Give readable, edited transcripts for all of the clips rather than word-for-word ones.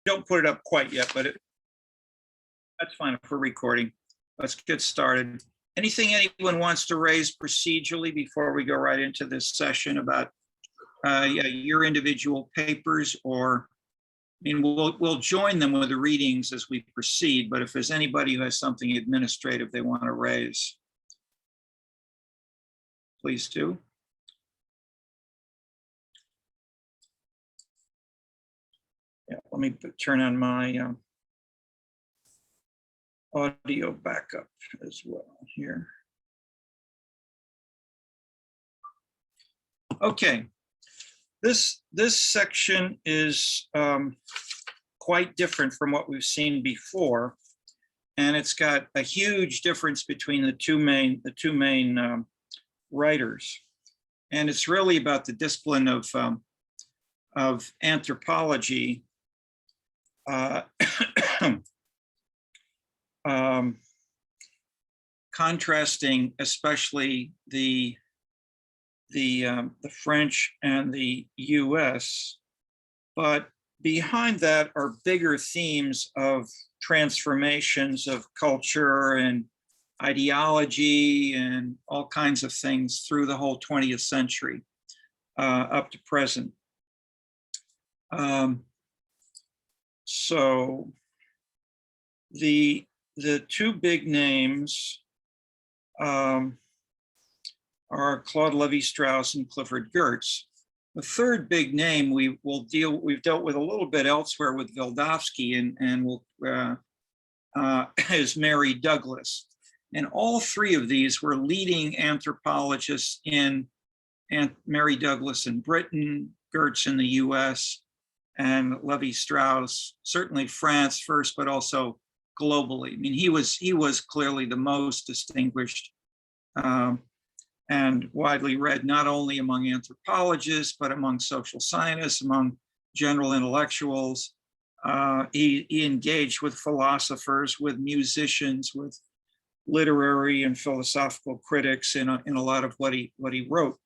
Don't put it up quite yet, but that's fine if we're recording. Let's get started. Anything anyone wants to raise procedurally before we go right into this session about your individual papers? Or, I mean, we'll join them with the readings as we proceed, but if there's anybody who has something administrative they want to raise, please do. Yeah, let me turn on my audio backup as well here. Okay, this section is quite different from what we've seen before, and it's got a huge difference between the two main writers, and it's really about the discipline of anthropology. Contrasting especially the French and the US, but behind that are bigger themes of transformations of culture and ideology and all kinds of things through the whole 20th century up to present. So the two big names are Claude Lévi-Strauss and Clifford Geertz. The third big name we've dealt with a little bit elsewhere with Vildovsky is Mary Douglas. And all three of these were leading anthropologists in Mary Douglas in Britain, Geertz in the US, and Lévi-Strauss, certainly France first, but also globally. I mean, he was clearly the most distinguished and widely read, not only among anthropologists, but among social scientists, among general intellectuals. He engaged with philosophers, with musicians, with literary and philosophical critics in a lot of what he wrote.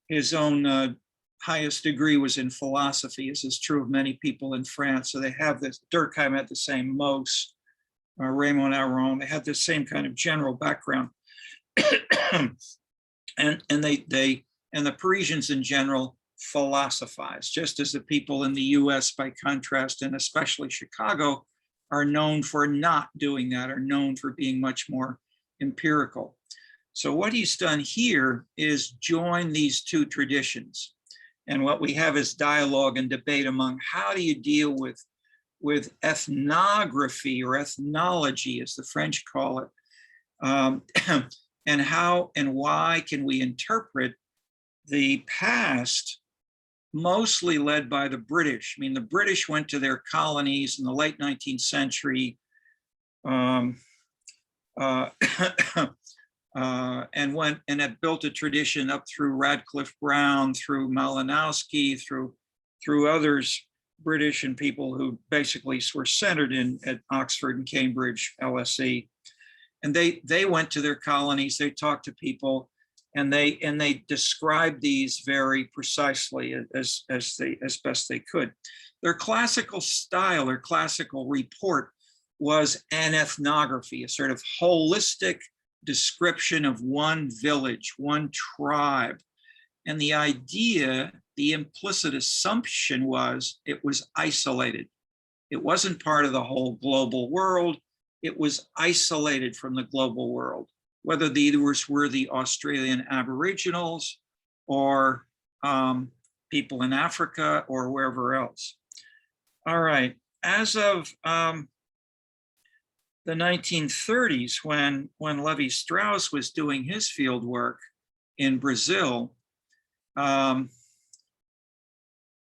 His own highest degree was in philosophy, as is true of many people in France. So they have this. Durkheim had the same. Mauss, Raymond Aron, they had the same kind of general background, and the Parisians in general philosophized, just as the people in the U.S. by contrast, and especially Chicago, are known for not doing that, are known for being much more empirical. So what he's done here is join these two traditions. And what we have is dialogue and debate among how do you deal with ethnography or ethnology, as the French call it, and how and why can we interpret the past, mostly led by the British. I mean, the British went to their colonies in the late 19th century and went and had built a tradition up through Radcliffe Brown, through Malinowski, through others, British and people who basically were centered at Oxford and Cambridge, LSE. And they went to their colonies, they talked to people, and they described these very precisely as best they could. Their classical style, their classical report was an ethnography, a sort of holistic description of one village, one tribe. And the idea, the implicit assumption was it was isolated. It wasn't part of the whole global world. It was isolated from the global world, whether these were the Australian Aboriginals or people in Africa or wherever else. All right, as of the 1930s, when Lévi-Strauss was doing his field work in Brazil,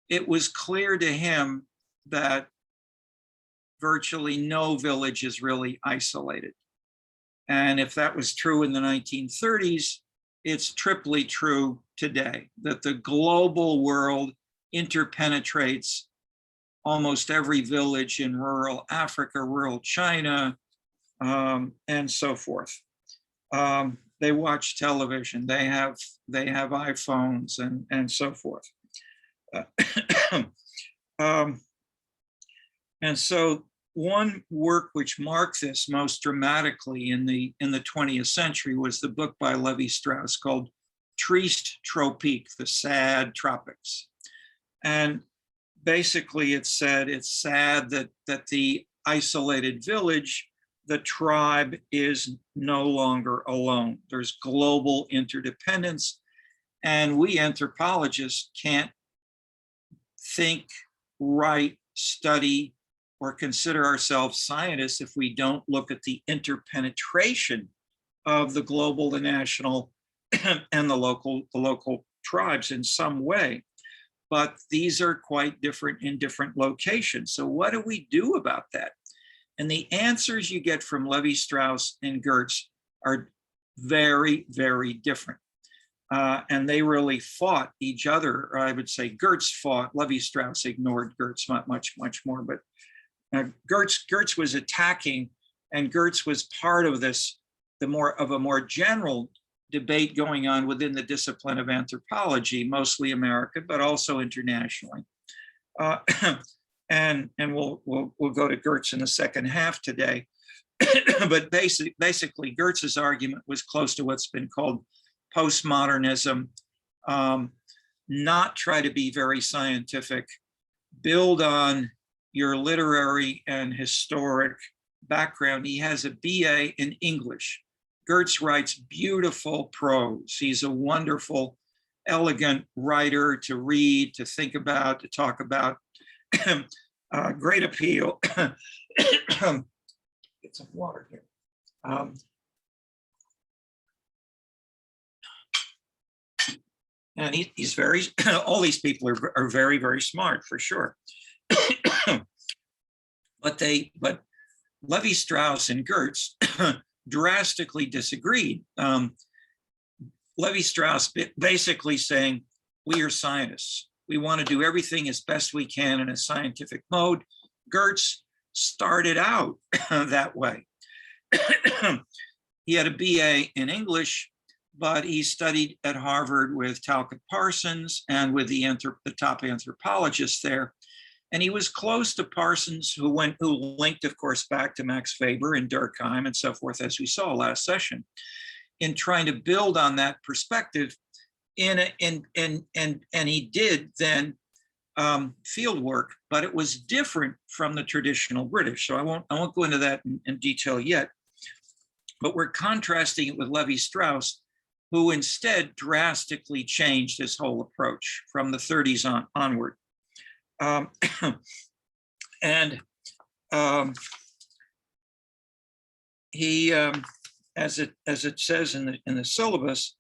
it was clear to him that virtually no village is really isolated. And if that was true in the 1930s, it's triply true today, that the global world interpenetrates almost every village in rural Africa, rural China, and so forth. they watch television, they have iPhones and so forth. Um, and so one work which marked this most dramatically in the 20th century was the book by Levi Strauss called Triste Tropique, the Sad Tropics. And basically it said it's sad that the isolated village, the tribe, is no longer alone. There's global interdependence, and we anthropologists can't think, write, study, or consider ourselves scientists if we don't look at the interpenetration of the global, the national, and the local tribes in some way. But these are quite different in different locations. So what do we do about that? And the answers you get from Levi Strauss and Geertz are very, very different. And they really fought each other. Or I would say Geertz fought, Levi Strauss ignored Geertz much more. But Geertz was attacking, and Geertz was part of this, a more general debate going on within the discipline of anthropology, mostly American, but also internationally. And we'll go to Geertz in the second half today. But basically, Geertz's argument was close to what's been called postmodernism. Not try to be very scientific, build on your literary and historic background. He has a BA in English. Geertz writes beautiful prose. He's a wonderful, elegant writer to read, to think about, to talk about. Great appeal. Get some water here. And he's very, all these people are very, very smart for sure. But Levi Strauss and Geertz drastically disagreed. Levi Strauss basically saying, we are scientists. We want to do everything as best we can in a scientific mode. Geertz started out that way. He had a BA in English, but he studied at Harvard with Talcott Parsons and with the top anthropologists there. And he was close to Parsons, who linked, of course, back to Max Weber and Durkheim and so forth, as we saw last session, in trying to build on that perspective. And he did then field work, but it was different from the traditional British. So I won't go into that in detail yet. But we're contrasting it with Levi Strauss, who instead drastically changed his whole approach from the 30s onward. He, as it says in the syllabus,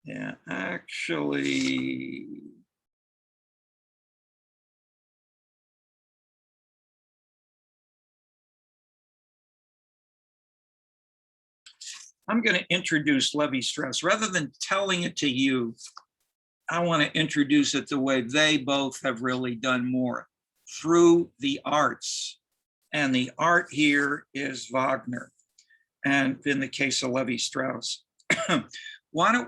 yeah, actually, I'm going to introduce Levi Strauss. Rather than telling it to you, I want to introduce it the way they both have really done more, through the arts. And the art here is Wagner, and in the case of Levi Strauss. Let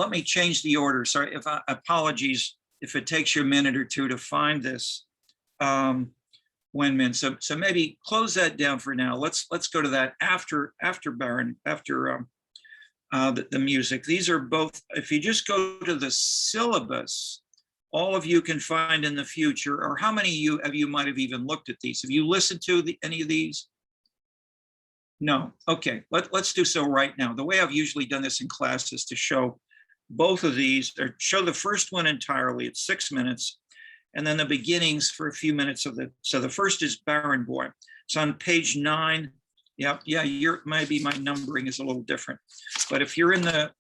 me change the order. Sorry, apologies if it takes you a minute or two to find this, Wenmin. So maybe close that down for now. Let's go to that after Baron, after the music. These are both, if you just go to the syllabus, all of you can find in the future, or how many of you might have even looked at these? Have you listened to any of these? No, okay, let's do so right now. The way I've usually done this in class is to show both of these, or show the first one entirely, it's 6 minutes, and then the beginnings for a few minutes of so the first is Barenboim. It's on page 9. Yeah, maybe my numbering is a little different, but if you're in the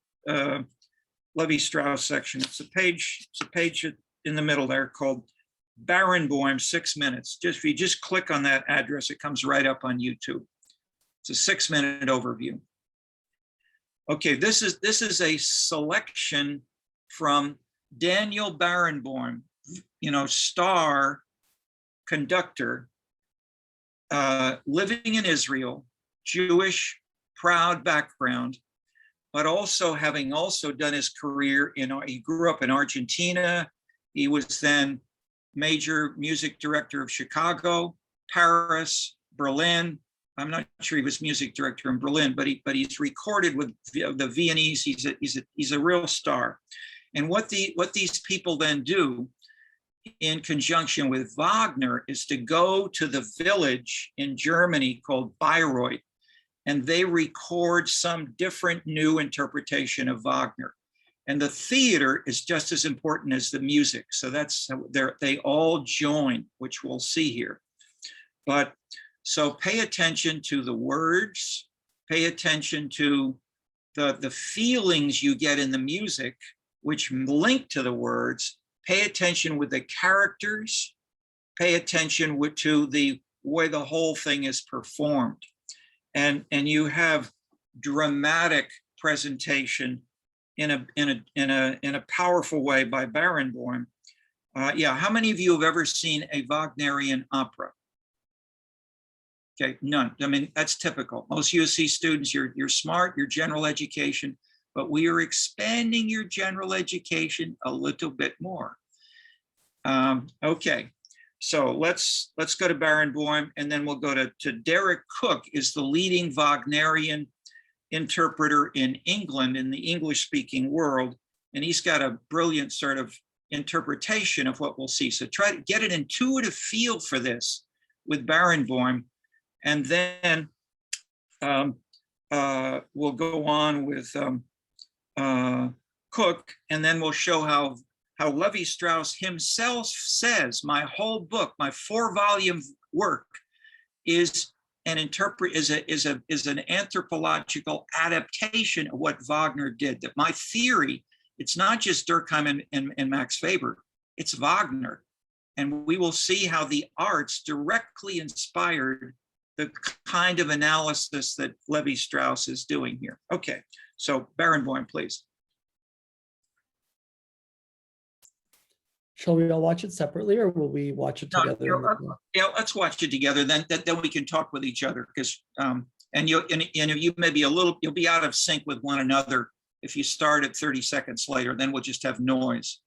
Levi Strauss section, it's a page in the middle there called Barenboim 6 minutes. If you just click on that address, it comes right up on YouTube. It's a 6 minute overview. Okay, this is a selection from Daniel Barenboim, star conductor, living in Israel, Jewish, proud background, but also having also done his career he grew up in Argentina. He was then major music director of Chicago, Paris, Berlin. I'm not sure he was music director in Berlin, but he's recorded with the Viennese. He's a real star. And what these people then do in conjunction with Wagner is to go to the village in Germany called Bayreuth, and they record some different new interpretation of Wagner. And the theater is just as important as the music. So that's they all join, which we'll see here. But so pay attention to the words, pay attention to the feelings you get in the music, which link to the words. Pay attention with the characters, pay attention to the way the whole thing is performed. And you have dramatic presentation in a powerful way by Barenboim. Yeah, how many of you have ever seen a Wagnerian opera? Okay, none. I mean, that's typical. Most USC students, you're smart, you're general education, but we are expanding your general education a little bit more. Okay, so let's go to Barenboim, and then we'll go to Derek Cook, is the leading Wagnerian interpreter in England, in the English-speaking world, and he's got a brilliant sort of interpretation of what we'll see. So try to get an intuitive feel for this with Barenboim, and then we'll go on with Cook, and then we'll show how Levi-Strauss himself says, my whole book, my 4-volume work is an anthropological adaptation of what Wagner did. That my theory, it's not just Durkheim and Max Weber, it's Wagner. And we will see how the arts directly inspired the kind of analysis that Levi-Strauss is doing here. Okay, so Barenboim, please. Shall we all watch it separately, or will we watch it together? No, yeah, let's watch it together. Then we can talk with each other, because and you may be you'll be out of sync with one another if you start at 30 seconds later. Then we'll just have noise.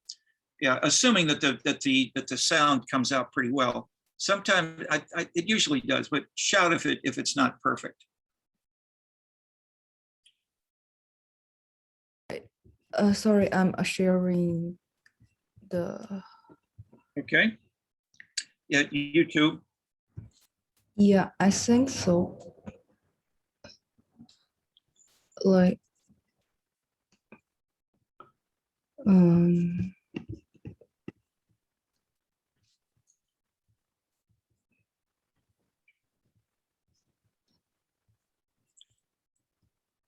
Yeah, assuming that the sound comes out pretty well. Sometimes it usually does, but shout if it's not perfect. Sorry, I'm sharing the. Okay. Yeah, YouTube. Yeah, I think so. Like,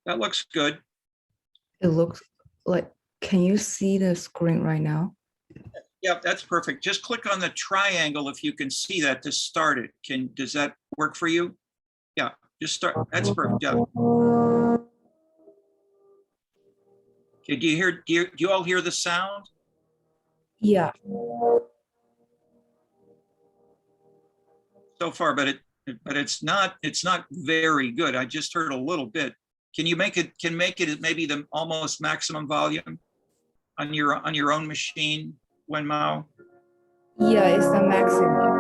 That looks good. it looks like, can you see the screen right now? Yeah, that's perfect. Just click on the triangle if you can see that to start it. Does that work for you? Yeah, just start. That's perfect. Yeah. Okay, do you all hear the sound? Yeah. So far, but it's not very good. I just heard a little bit. Can you make it maybe the almost maximum volume on your own machine, Wenmao? Yeah, it's the maximum.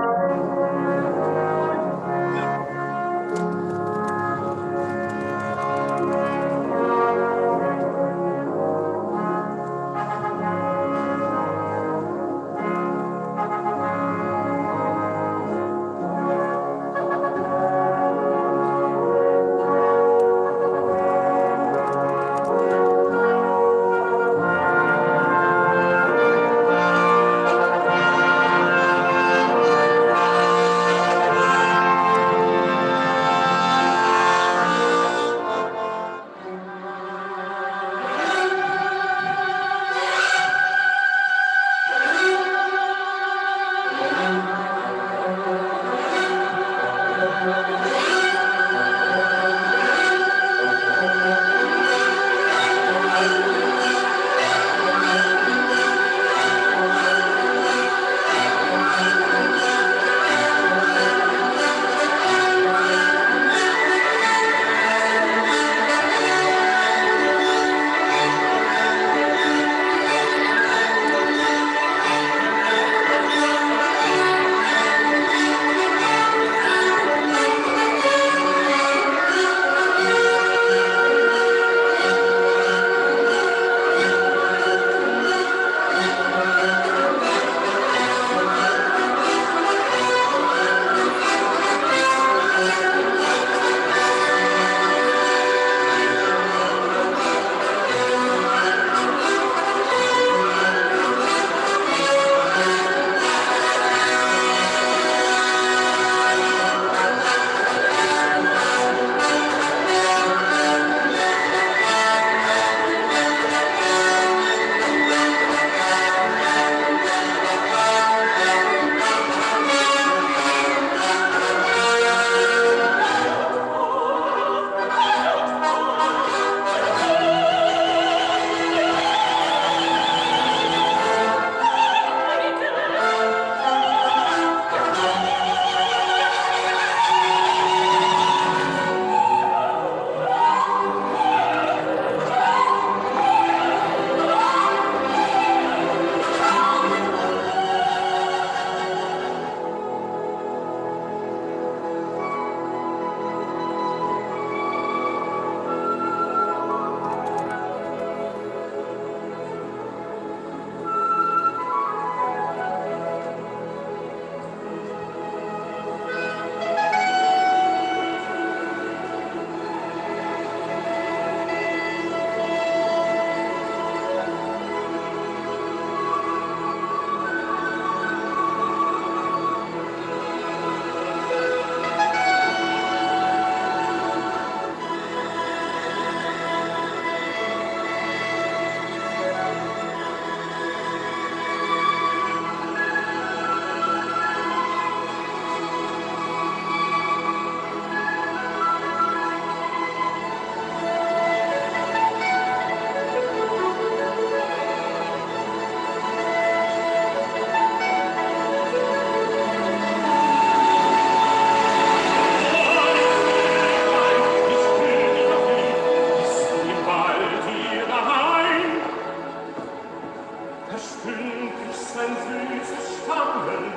stündlich sein süßes Stammeln.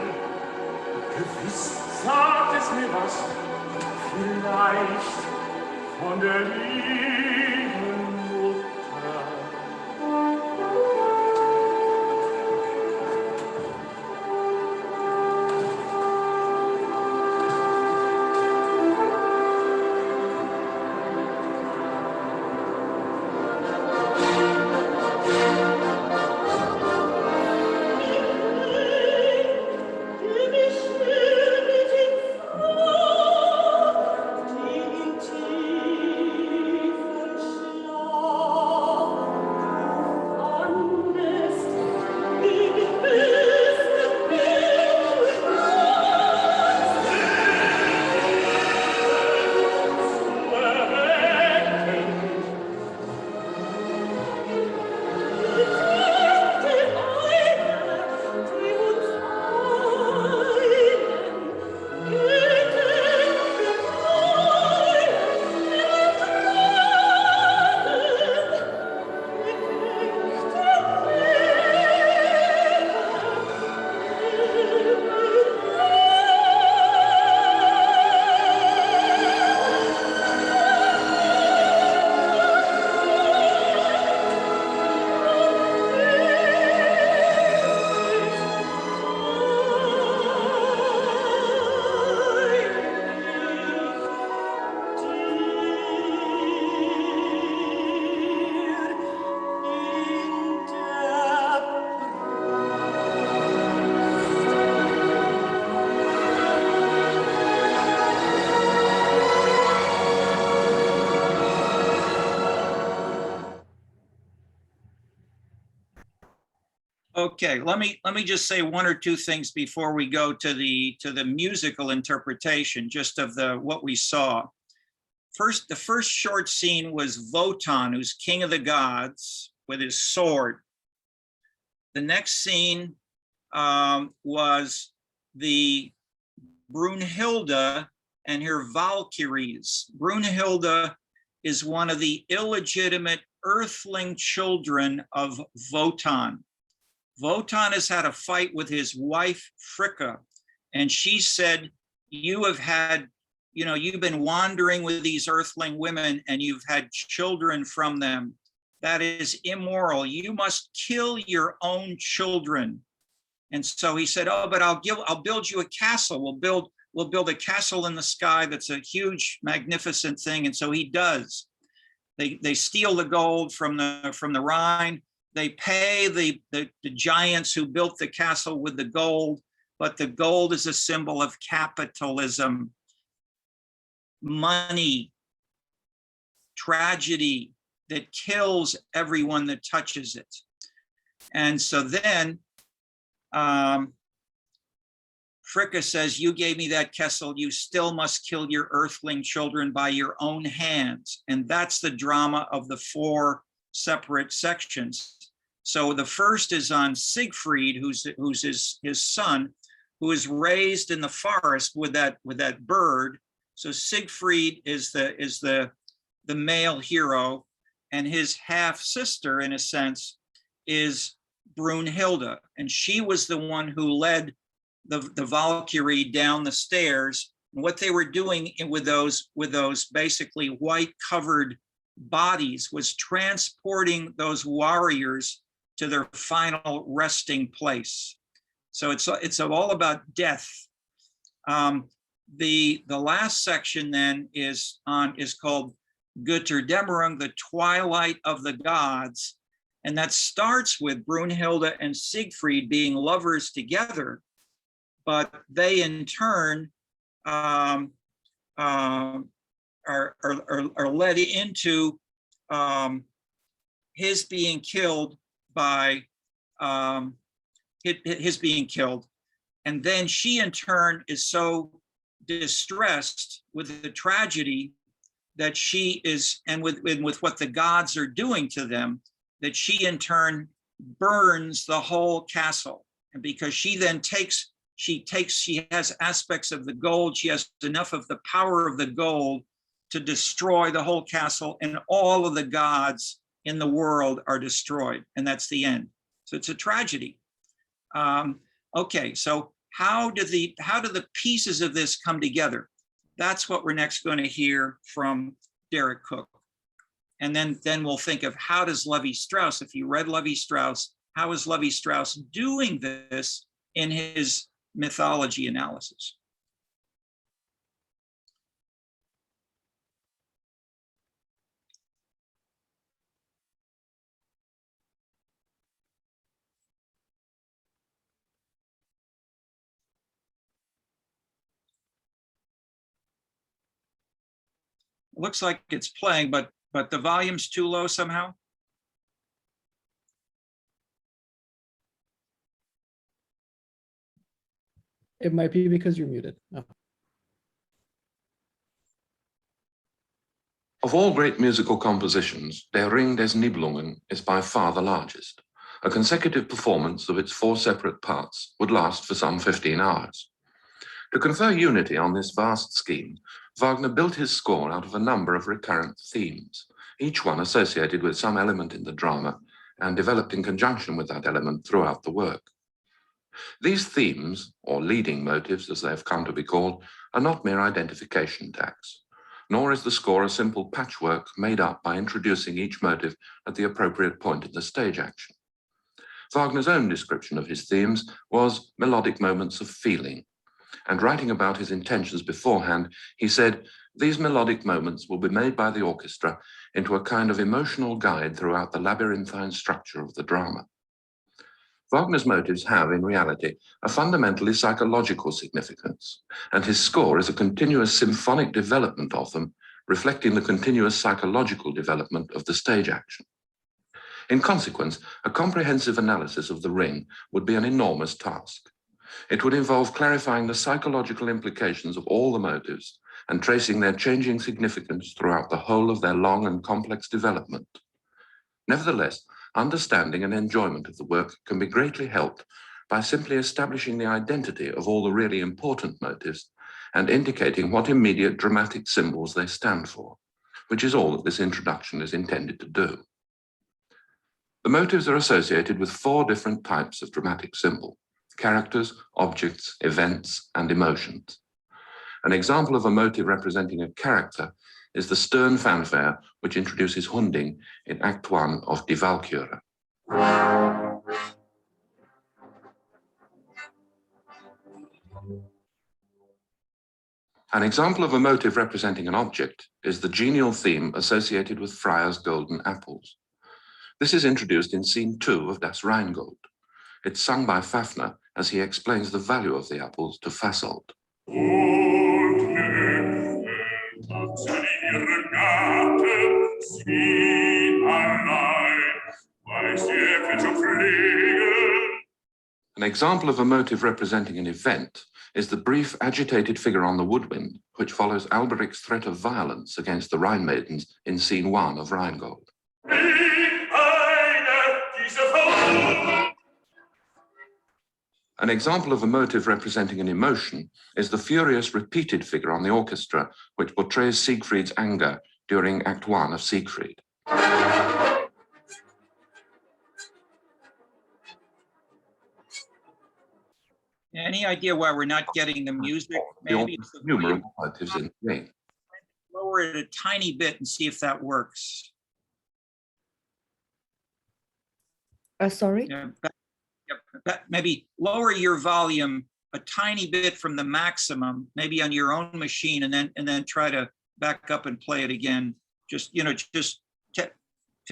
Gewiss sagt es mir was, vielleicht von der lieben Mutter. Okay, let me just say one or two things before we go to the musical interpretation, just of what we saw. First, the first short scene was Wotan, who's king of the gods, with his sword. The next scene was the Brunhilde and her Valkyries. Brunhilde is one of the illegitimate earthling children of Wotan. Wotan has had a fight with his wife, Fricka, and she said, you've been wandering with these earthling women and you've had children from them. That is immoral. You must kill your own children. And so he said, oh, but I'll build you a castle. We'll build a castle in the sky that's a huge, magnificent thing. And so he does. They steal the gold from the Rhine. They pay the giants who built the castle with the gold, but the gold is a symbol of capitalism, money, tragedy that kills everyone that touches it. And so then Fricka says, you gave me that castle, you still must kill your earthling children by your own hands. And that's the drama of the 4 separate sections. So the first is on Siegfried, who's his son, who is raised in the forest with that bird. So Siegfried is the male hero, and his half sister, in a sense, is Brunhilde, and she was the one who led the Valkyrie down the stairs. And what they were doing with those basically white covered bodies was transporting those warriors to their final resting place. So it's all about death. The last section then is called Götterdämmerung, the twilight of the gods, and that starts with Brunhilde and Siegfried being lovers together, but they in turn are led into his being killed by his being killed. And then she in turn is so distressed with the tragedy that she is, and with what the gods are doing to them, that she in turn burns the whole castle. And because she has aspects of the gold, she has enough of the power of the gold to destroy the whole castle, and all of the gods in the world are destroyed. And that's the end. So it's a tragedy. Okay, so how do the pieces of this come together? That's what we're next going to hear from Derek Cook. And then we'll think of how does Levi-Strauss, if you read Levi-Strauss, how is Levi-Strauss doing this in his mythology analysis? It looks like it's playing, but the volume's too low somehow. It might be because you're muted. Oh. Of all great musical compositions, Der Ring des Nibelungen is by far the largest. A consecutive performance of its 4 separate parts would last for some 15 hours. To confer unity on this vast scheme, Wagner built his score out of a number of recurrent themes, each one associated with some element in the drama and developed in conjunction with that element throughout the work. These themes, or leading motives as they have come to be called, are not mere identification tags, nor is the score a simple patchwork made up by introducing each motive at the appropriate point in the stage action. Wagner's own description of his themes was melodic moments of feeling, and writing about his intentions beforehand, he said, "These melodic moments will be made by the orchestra into a kind of emotional guide throughout the labyrinthine structure of the drama." Wagner's motives have, in reality, a fundamentally psychological significance, and his score is a continuous symphonic development of them, reflecting the continuous psychological development of the stage action. In consequence, a comprehensive analysis of The Ring would be an enormous task. It would involve clarifying the psychological implications of all the motives and tracing their changing significance throughout the whole of their long and complex development. Nevertheless, understanding and enjoyment of the work can be greatly helped by simply establishing the identity of all the really important motives and indicating what immediate dramatic symbols they stand for, which is all that this introduction is intended to do. The motives are associated with 4 different types of dramatic symbol: characters, objects, events, and emotions. An example of a motive representing a character is the stern fanfare which introduces Hunding in Act 1 of Die Walküre. An example of a motive representing an object is the genial theme associated with Freya's golden apples. This is introduced in scene 2 of Das Rheingold. It's sung by Fafner as he explains the value of the apples to Fasold. An example of a motive representing an event is the brief agitated figure on the woodwind, which follows Alberic's threat of violence against the Rhine maidens in scene 1 of Rheingold. An example of a motive representing an emotion is the furious repeated figure on the orchestra, which portrays Siegfried's anger during Act 1 of Siegfried. Any idea why we're not getting the music? Maybe it's the volume. Motives in the Ring. Lower it a tiny bit and see if that works. Sorry? Yeah, maybe lower your volume a tiny bit from the maximum, maybe on your own machine, and then try to back up and play it again. Just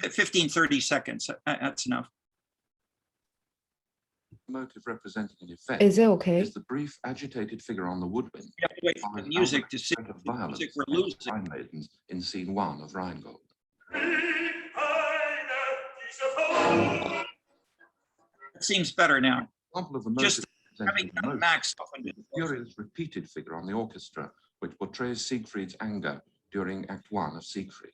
15, 30 seconds. That's enough. Motive representing an event Is it okay? is the brief agitated figure on the woodwind. You have to wait for the music to see Threat of the violence music we're against losing. Rhine maidens in scene 1 of Rheingold. It seems better now. Example of a Just motive having representing that emotion max is the furious repeated figure on the orchestra, which portrays Siegfried's anger during Act 1 of Siegfried.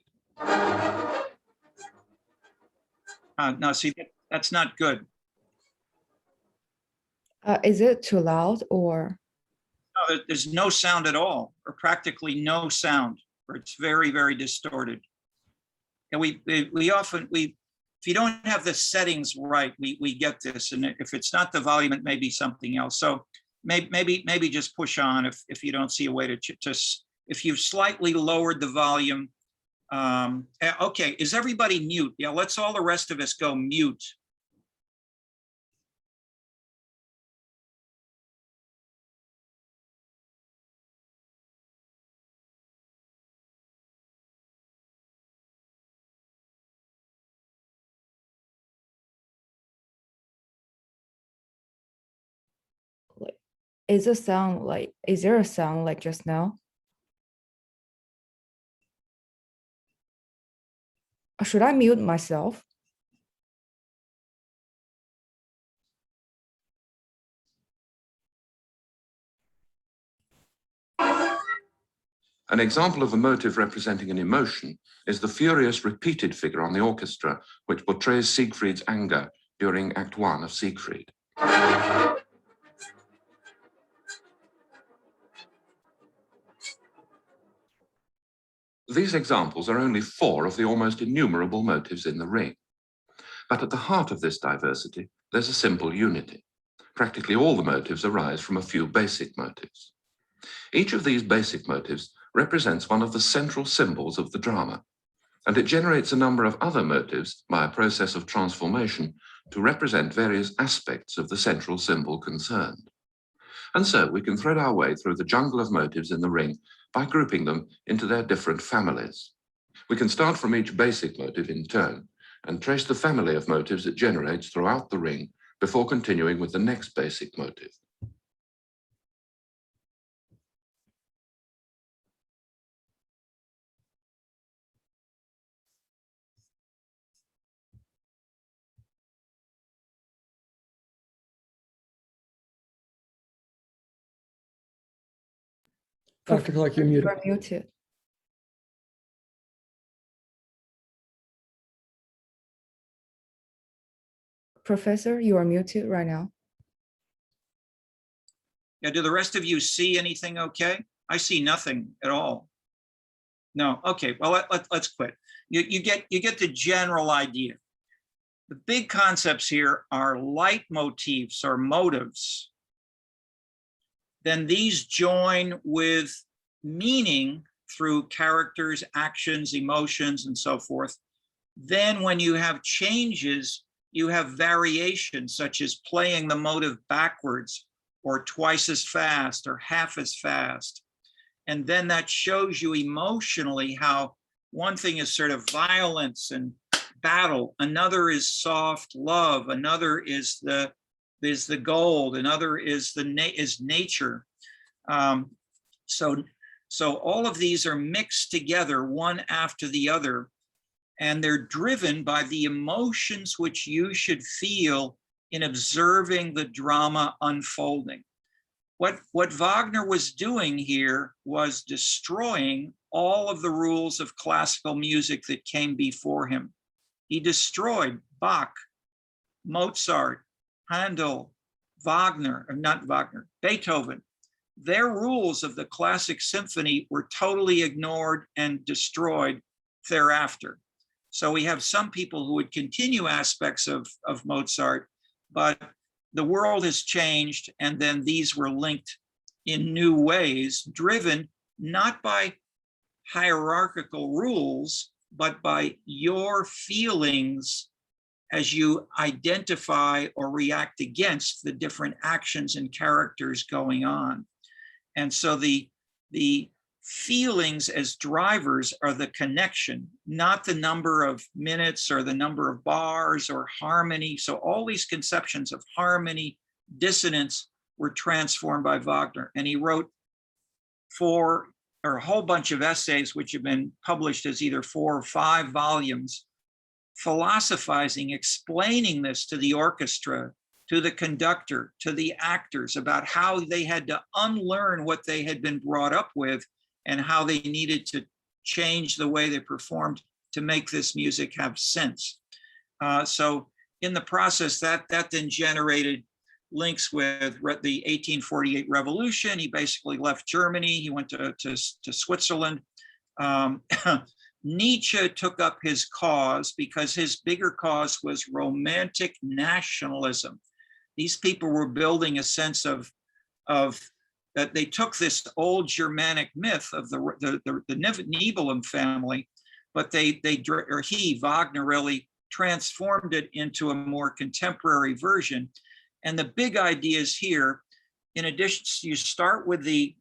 No, see, that's not good. Is it too loud or? No, there's no sound at all, or practically no sound, or it's very, very distorted. And we if you don't have the settings right, we get this. And if it's not the volume, it may be something else. So maybe just push on if you don't see a way to just, if you've slightly lowered the volume. Okay, is everybody mute? Yeah, let's all the rest of us go mute. Like, is there a sound like just now? Or should I mute myself? An example of a motive representing an emotion is the furious repeated figure on the orchestra, which portrays Siegfried's anger during Act 1 of Siegfried. These examples are only 4 of the almost innumerable motives in the Ring. But at the heart of this diversity, there's a simple unity. Practically all the motives arise from a few basic motives. Each of these basic motives represents one of the central symbols of the drama, and it generates a number of other motives by a process of transformation to represent various aspects of the central symbol concerned. And so we can thread our way through the jungle of motives in the Ring by grouping them into their different families. We can start from each basic motive in turn and trace the family of motives it generates throughout the Ring before continuing with the next basic motive. Dr. Clark, you're muted. You're muted. Professor, you are muted right now. Yeah, do the rest of you see anything okay? I see nothing at all. No, okay, well, let's quit. You get the general idea. The big concepts here are leitmotifs or motives. Then these join with meaning through characters, actions, emotions, and so forth. Then when you have changes, you have variations, such as playing the motive backwards or twice as fast or half as fast. And then that shows you emotionally how one thing is sort of violence and battle, another is soft love, another is the gold, another is nature. So all of these are mixed together, one after the other, and they're driven by the emotions which you should feel in observing the drama unfolding. What Wagner was doing here was destroying all of the rules of classical music that came before him. He destroyed Bach, Mozart, Handel, Beethoven. Their rules of the classic symphony were totally ignored and destroyed thereafter. So we have some people who would continue aspects of Mozart, but the world has changed, and then these were linked in new ways, driven not by hierarchical rules, but by your feelings as you identify or react against the different actions and characters going on. And so the feelings as drivers are the connection, not the number of minutes or the number of bars or harmony. So all these conceptions of harmony, dissonance were transformed by Wagner. And he wrote a whole bunch of essays, which have been published as either 4 or 5 volumes, philosophizing, explaining this to the orchestra, to the conductor, to the actors, about how they had to unlearn what they had been brought up with and how they needed to change the way they performed to make this music have sense. So in the process, that then generated links with the 1848 revolution. He basically left Germany. He went to Switzerland. Nietzsche took up his cause because his bigger cause was romantic nationalism. These people were building a sense of that they took this old Germanic myth of the Nibelung family, but Wagner really transformed it into a more contemporary version. And the big ideas here, in addition, you start with the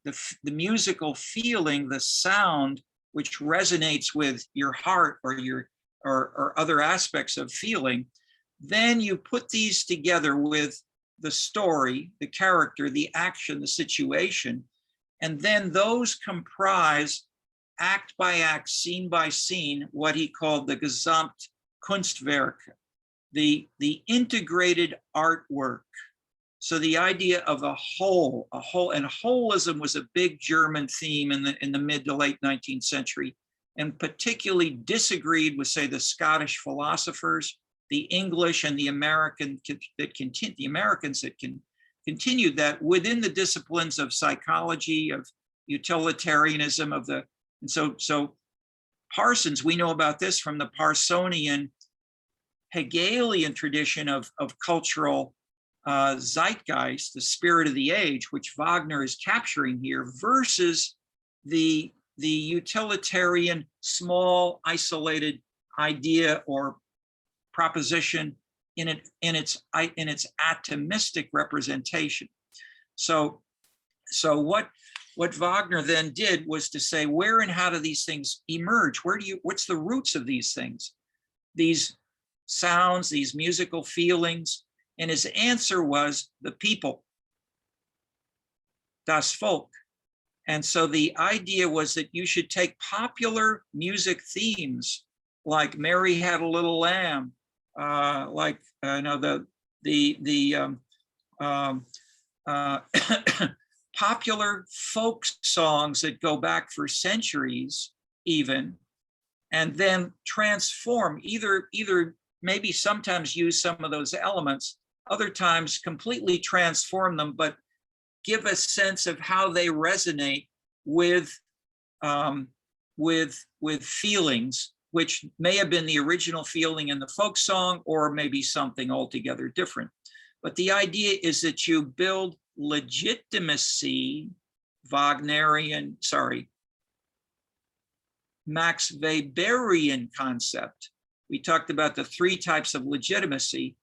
musical feeling, the sound, which resonates with your heart or other aspects of feeling. Then you put these together with the story, the character, the action, the situation, and then those comprise act by act, scene by scene, what he called the Gesamtkunstwerk, the integrated artwork. So the idea of a whole, and holism was a big German theme in the mid to late 19th century, and particularly disagreed with, say, the Scottish philosophers, the English and the Americans that continued that within the disciplines of psychology, of utilitarianism, and so Parsons, we know about this from the Parsonian Hegelian tradition of cultural zeitgeist, the spirit of the age, which Wagner is capturing here, versus the utilitarian, small, isolated idea or proposition in its atomistic representation. So what Wagner then did was to say, where and how do these things emerge? What's the roots of these things? These sounds, these musical feelings. And his answer was the people, das Volk. And so the idea was that you should take popular music themes like Mary Had a Little Lamb, popular folk songs that go back for centuries even, and then transform, either maybe sometimes use some of those elements, other times completely transform them, but give a sense of how they resonate with feelings, which may have been the original feeling in the folk song, or maybe something altogether different. But the idea is that you build legitimacy, Max Weberian concept. We talked about the three types of legitimacy.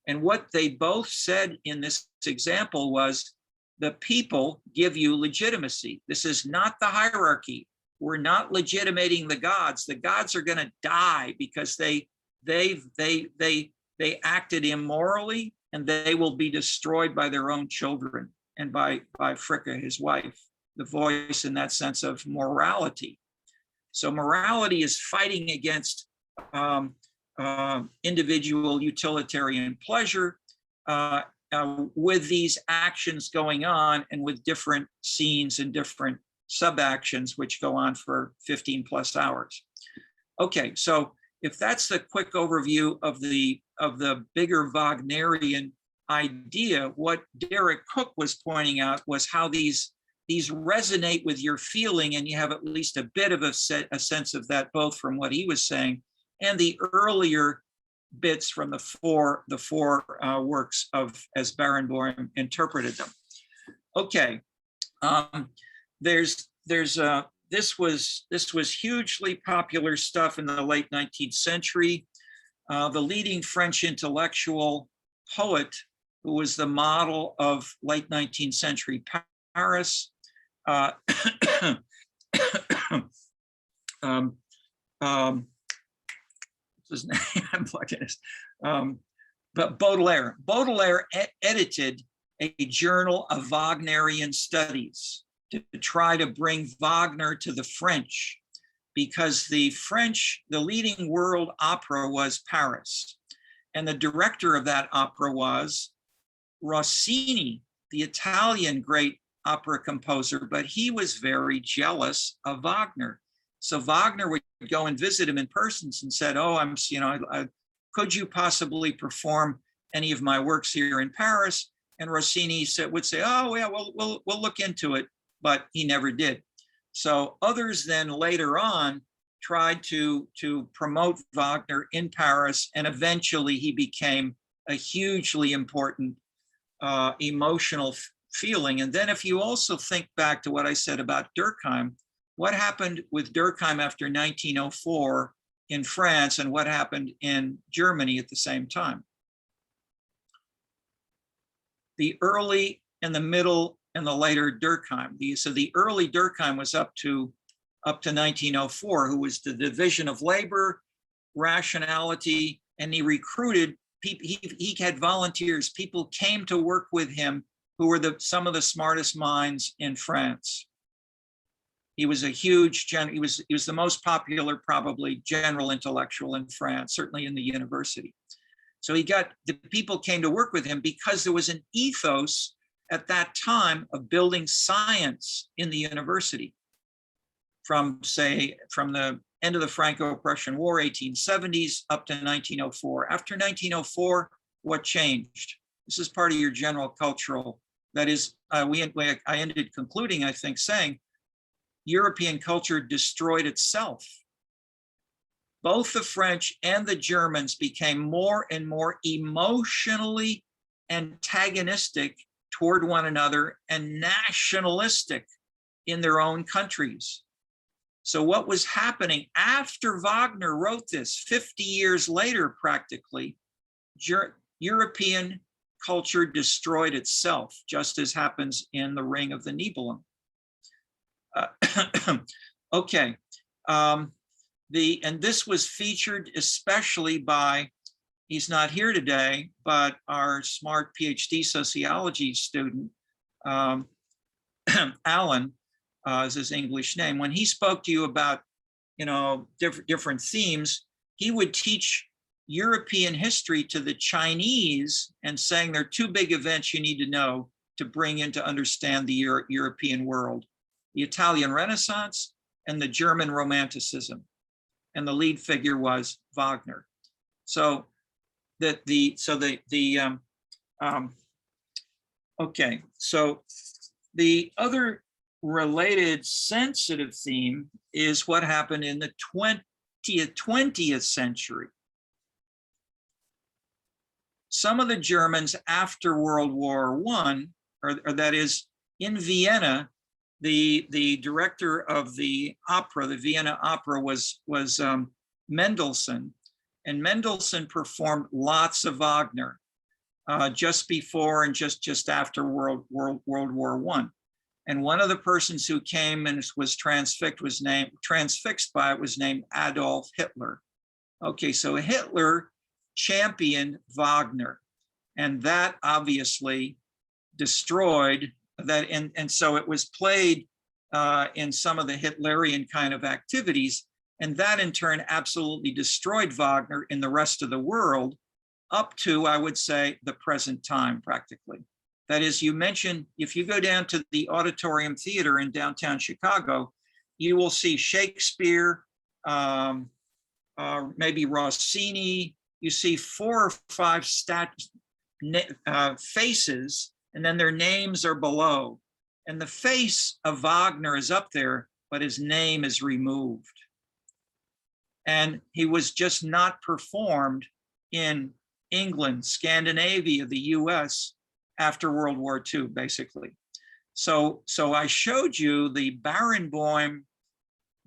And what they both said in this example was, the people give you legitimacy. This is not the hierarchy. We're not legitimating the gods. The gods are going to die because they acted immorally, and they will be destroyed by their own children and by Fricka, his wife, the voice in that sense of morality. So morality is fighting against individual utilitarian pleasure with these actions going on, and with different scenes and different sub-actions which go on for 15 plus hours. Okay, so if that's the quick overview of the bigger Wagnerian idea, what Derek Cook was pointing out was how these resonate with your feeling, and you have at least a bit of a sense of that, both from what he was saying and the earlier bits from the four works as Barenboim interpreted them. Okay, this was hugely popular stuff in the late 19th century. The leading French intellectual poet, who was the model of late 19th century Paris, what's his name? I'm plugging this. But Baudelaire edited a journal of Wagnerian studies to try to bring Wagner to the French, because the leading world opera was Paris. And the director of that opera was Rossini, the Italian great opera composer, but he was very jealous of Wagner. So Wagner would go and visit him in person and said, "Oh, could you possibly perform any of my works here in Paris?" And Rossini would say, "Oh, yeah, we'll look into it," but he never did. So others then later on tried to promote Wagner in Paris, and eventually he became a hugely important emotional feeling. And then if you also think back to what I said about Durkheim, what happened with Durkheim after 1904 in France and what happened in Germany at the same time? The early and the middle and the later Durkheim. So the early Durkheim was up to 1904, who was the division of labor, rationality, and he recruited people. He had volunteers. People came to work with him who were some of the smartest minds in France. He was a huge he was the most popular, probably, general intellectual in France, certainly in the university. So the people came to work with him because there was an ethos at that time of building science in the university. From the end of the Franco-Prussian War, 1870s, up to 1904. After 1904, what changed? This is part of your general cultural. That is, I ended concluding, I think, saying European culture destroyed itself. Both the French and the Germans became more and more emotionally antagonistic toward one another and nationalistic in their own countries. So what was happening after Wagner wrote this, 50 years later, practically, European culture destroyed itself, just as happens in The Ring of the Nibelung. Okay, and this was featured especially by, he's not here today, but our smart PhD sociology student, Alan, is his English name. When he spoke to you about, different themes, he would teach European history to the Chinese and saying there are two big events you need to know to bring in to understand the European world: the Italian Renaissance and the German Romanticism. And the lead figure was Wagner. Okay, so the other related sensitive theme is what happened in the 20th century. Some of the Germans after World War I, or that is in Vienna, the director of the opera, the Vienna Opera, was Mendelssohn, and Mendelssohn performed lots of Wagner just before and just after World War I. And one of the persons who came and was transfixed by it was named Adolf Hitler. Okay, so Hitler championed Wagner, and that obviously destroyed that. And so it was played in some of the Hitlerian kind of activities, and that in turn absolutely destroyed Wagner in the rest of the world up to, I would say, the present time, practically. That is, you mentioned, if you go down to the Auditorium Theater in downtown Chicago, you will see Shakespeare, maybe Rossini. You see 4 or 5 faces, and then their names are below. And the face of Wagner is up there, but his name is removed. And he was just not performed in England, Scandinavia, the US, after World War II, basically. So I showed you the Barenboim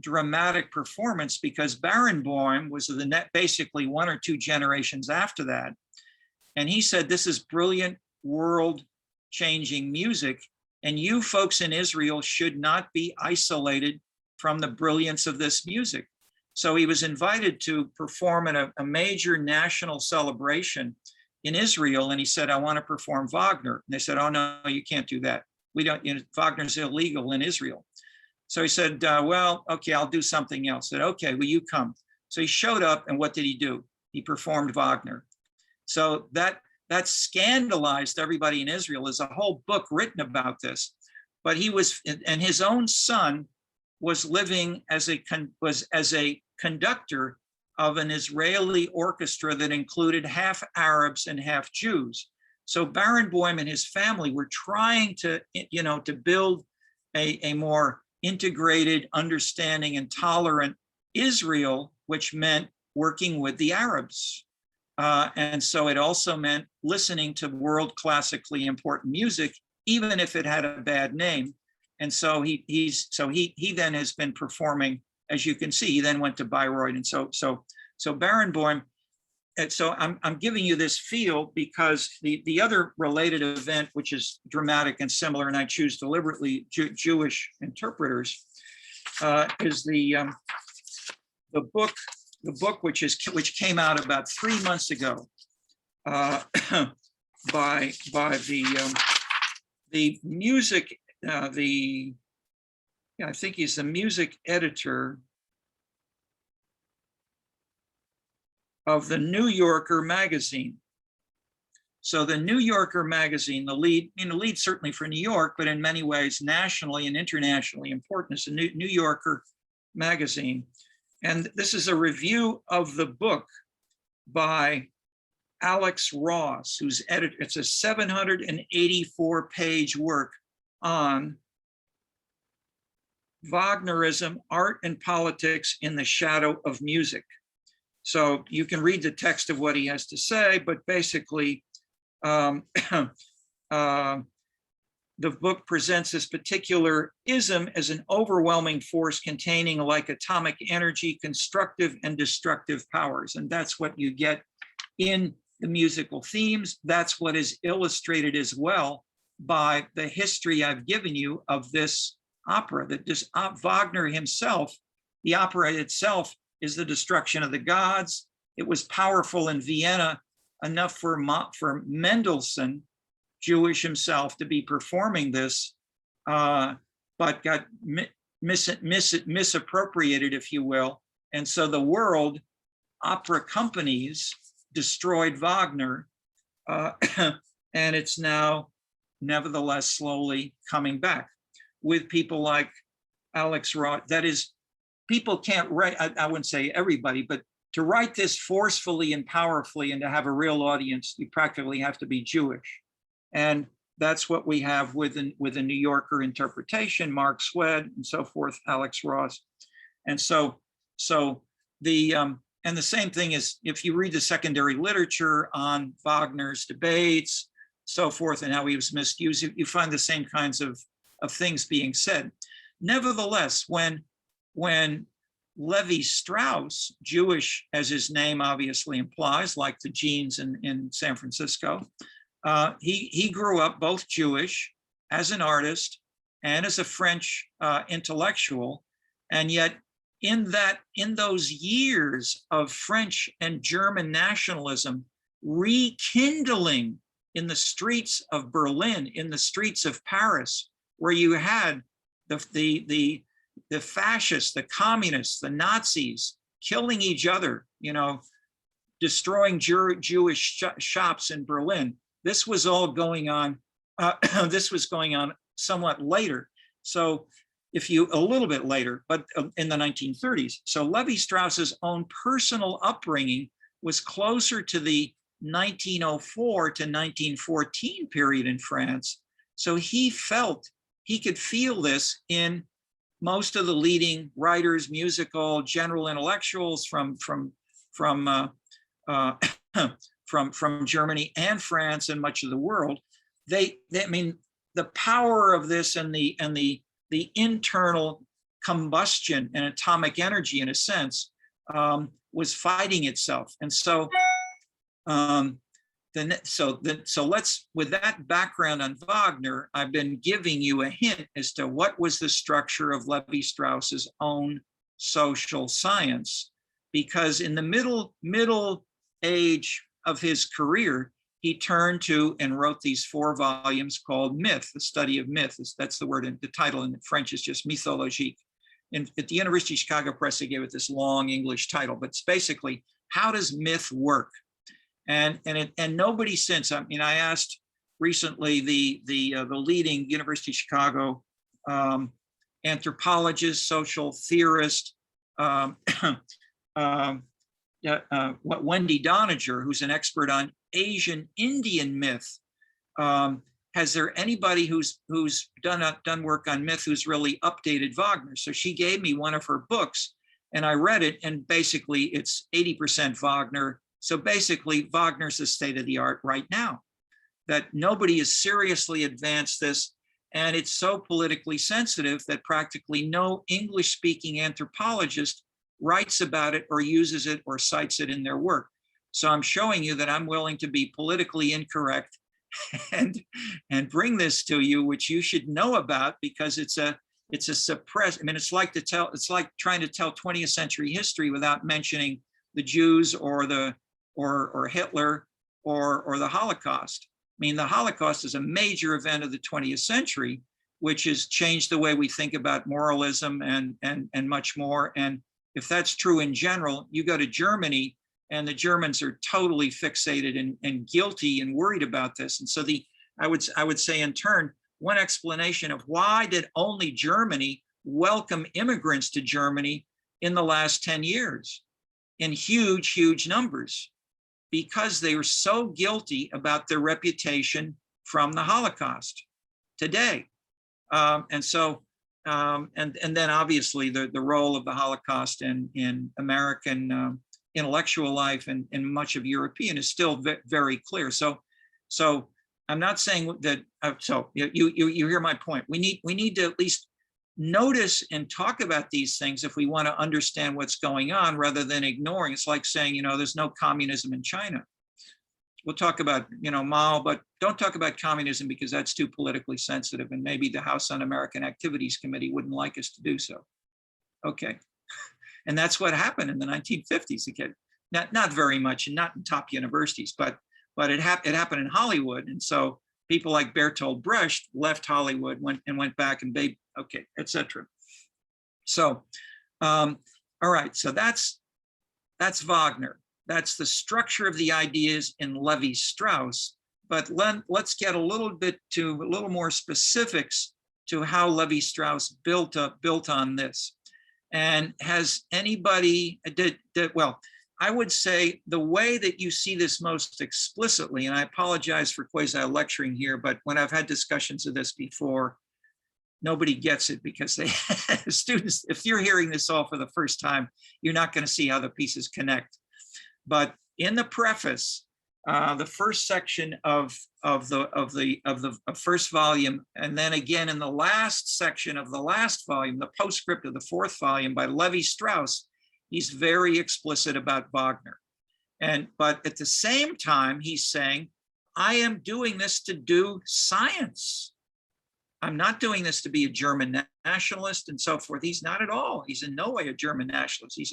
dramatic performance because Barenboim was basically 1 or 2 generations after that. And he said, this is brilliant, world-changing music, and you folks in Israel should not be isolated from the brilliance of this music. So he was invited to perform in a major national celebration in Israel, and he said, I want to perform Wagner. And they said, oh, no, you can't do that. We don't, Wagner's illegal in Israel. So he said, well, okay, I'll do something else. I said, okay, will you come? So he showed up, and what did he do? He performed Wagner. So that scandalized everybody in Israel. There's a whole book written about this. But he was, and his own son was living as a conductor of an Israeli orchestra that included half Arabs and half Jews. So Barenboim and his family were trying to build a more integrated, understanding, and tolerant Israel, which meant working with the Arabs. And so it also meant listening to world classically important music, even if it had a bad name. And so he then has been performing, as you can see. He then went to Bayreuth, and so Barenboim. And so I'm giving you this feel because the other related event, which is dramatic and similar, and I choose deliberately Jewish interpreters, is the book which came out about 3 months ago by the music I think he's the music editor of the New Yorker magazine. So the New Yorker magazine, the lead certainly for New York, but in many ways nationally and internationally important, is the New Yorker magazine. And this is a review of the book by Alex Ross, who's editor. It's a 784-page work on Wagnerism, art and politics in the shadow of music. So you can read the text of what he has to say, but basically the book presents this particular ism as an overwhelming force containing, like atomic energy, constructive and destructive powers. And that's what you get in the musical themes. That's what is illustrated as well by the history I've given you of this opera, that this Wagner himself, the opera itself is the destruction of the gods. It was powerful in Vienna enough for Mendelssohn, Jewish himself, to be performing this, but got misappropriated, if you will. And so the world opera companies destroyed Wagner, and it's now nevertheless slowly coming back with people like Alex Ross. That is, people can't write, I wouldn't say everybody, but to write this forcefully and powerfully and to have a real audience, you practically have to be Jewish. And that's what we have with the New Yorker interpretation, Mark Swed and so forth, Alex Ross. And so the same thing is, if you read the secondary literature on Wagner's debates, so forth, and how he was misused, you find the same kinds of things being said. Nevertheless, when Levi Strauss, Jewish as his name obviously implies, like the Genes in San Francisco, he grew up both Jewish as an artist and as a French intellectual, and yet in those years of French and German nationalism rekindling in the streets of Berlin, in the streets of Paris, where you had the fascists, the communists, the Nazis killing each other, destroying Jewish shops in Berlin. This was all going on. This was going on somewhat later. So a little bit later, but in the 1930s. So Levi Strauss's own personal upbringing was closer to the 1904 to 1914 period in France. So he could feel this in most of the leading writers, musical, general intellectuals from Germany and France and much of the world. I mean, the power of this and the internal combustion and atomic energy, in a sense, was fighting itself. And so, let's, with that background on Wagner, I've been giving you a hint as to what was the structure of Levi Strauss's own social science, because in the middle age of his career, he turned to and wrote these 4 volumes called Myth, the study of myth. That's the word, the title in French is just mythologique. And at the University of Chicago Press, they gave it this long English title, but it's basically, how does myth work? And nobody since, I mean, I asked recently the leading University of Chicago anthropologist, social theorist, Wendy Doniger, who's an expert on Asian Indian myth. Has there anybody who's done work on myth who's really updated Wagner? So she gave me one of her books, And I read it, and basically it's 80% Wagner. So basically Wagner's the state of the art right now, that nobody has seriously advanced this. And it's so politically sensitive that practically no English speaking anthropologist writes about it or uses it or cites it in their work. So I'm showing you that I'm willing to be politically incorrect and bring this to you, which you should know about, because it's a suppressed, I mean, it's like trying to tell 20th century history without mentioning the Jews or Hitler or the Holocaust. I mean, the Holocaust is a major event of the 20th century, which has changed the way we think about moralism and much more. And if that's true in general, you go to Germany, and the Germans are totally fixated and guilty and worried about this. And so I would say in turn, one explanation of why did only Germany welcome immigrants to Germany in the last 10 years in huge, huge numbers, because they were so guilty about their reputation from the Holocaust today. And then obviously the role of the Holocaust in American intellectual life and much of European is still very clear. So I'm not saying that. So you hear my point. We need to at least notice and talk about these things if we want to understand what's going on, rather than ignoring. It's like saying, there's no communism in China. We'll talk about Mao, but don't talk about communism because that's too politically sensitive, and maybe the House Un-American Activities Committee wouldn't like us to do so. Okay. And that's what happened in the 1950s. Again, not very much, and not in top universities, but it happened in Hollywood. And so people like Bertolt Brecht left Hollywood, went back and etc. So, all right. So that's Wagner. That's the structure of the ideas in Levi-Strauss. But let's get a little more specifics to how Levi-Strauss built on this. And has anybody well, I would say the way that you see this most explicitly, and I apologize for quasi-lecturing here, but when I've had discussions of this before, nobody gets it, because students, if you're hearing this all for the first time, you're not going to see how the pieces connect. But in the preface, the first section of the first volume, and then again in the last section of the last volume, the postscript of the fourth volume by Levi-Strauss, he's very explicit about Wagner. But at the same time, he's saying, I am doing this to do science. I'm not doing this to be a German nationalist and so forth. He's not at all. He's in no way a German nationalist. He's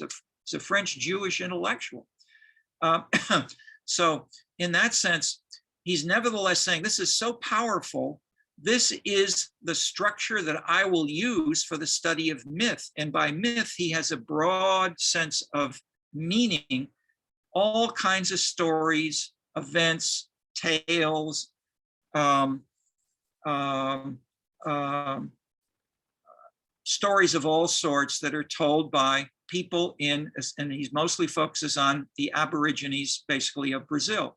a French Jewish intellectual. So in that sense, he's nevertheless saying, this is so powerful. This is the structure that I will use for the study of myth. And by myth, he has a broad sense of meaning, all kinds of stories, events, tales, stories of all sorts that are told by people and he mostly focuses on the Aborigines, basically, of Brazil.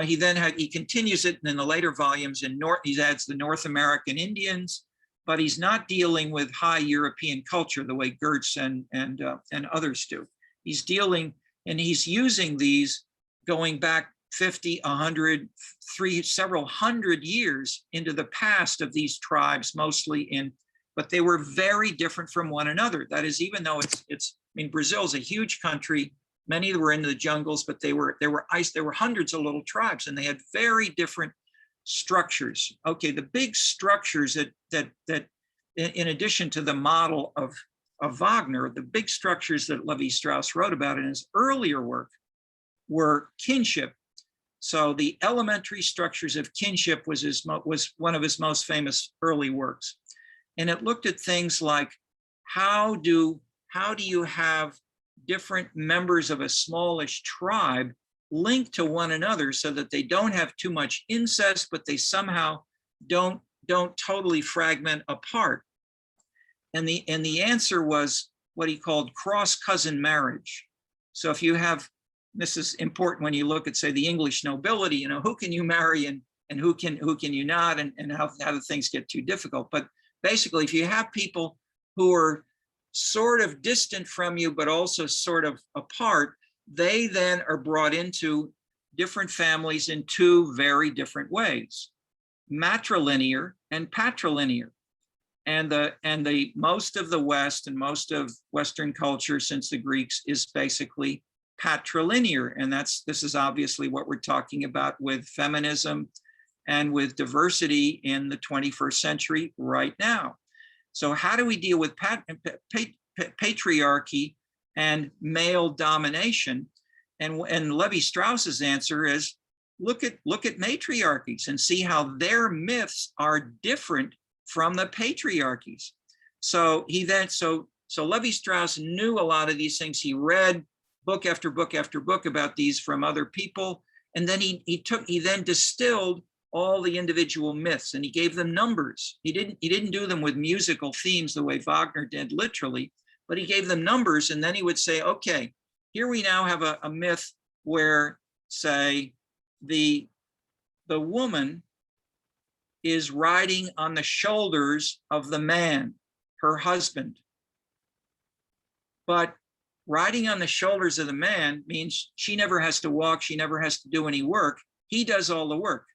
He continues it in the later volumes he adds the North American Indians, but he's not dealing with high European culture the way Gertz and others do. He's dealing, and he's using these going back 50, 100, several hundred years into the past of these tribes, but they were very different from one another. That is, even though Brazil's a huge country, many were in the jungles, but there were hundreds of little tribes, and they had very different structures. Okay, the big structures that in addition to the model of Wagner, the big structures that Levi-Strauss wrote about in his earlier work were kinship. So the elementary structures of kinship was one of his most famous early works. And it looked at things like, how do you have different members of a smallish tribe linked to one another so that they don't have too much incest, but they somehow don't totally fragment apart? And the answer was what he called cross-cousin marriage. So if you have, this is important when you look at, say, the English nobility, who can you marry and who can you not, and how do things get too difficult? But basically, if you have people who are sort of distant from you, but also sort of apart, they then are brought into different families in two very different ways, matrilinear and patrilinear. And the most of the West and most of Western culture since the Greeks is basically patrilinear. And this is obviously what we're talking about with feminism and with diversity in the 21st century right now. So how do we deal with patriarchy and male domination? And Levi-Strauss's answer is, look at matriarchies and see how their myths are different from the patriarchies. So Levi-Strauss knew a lot of these things. He read book after book after book about these from other people, and then he then distilled all the individual myths and he gave them numbers. He didn't do them with musical themes the way Wagner did literally, but he gave them numbers, and then he would say, okay, here we now have a myth where, say, the woman is riding on the shoulders of the man, her husband. But riding on the shoulders of the man means she never has to walk, she never has to do any work. He does all the work.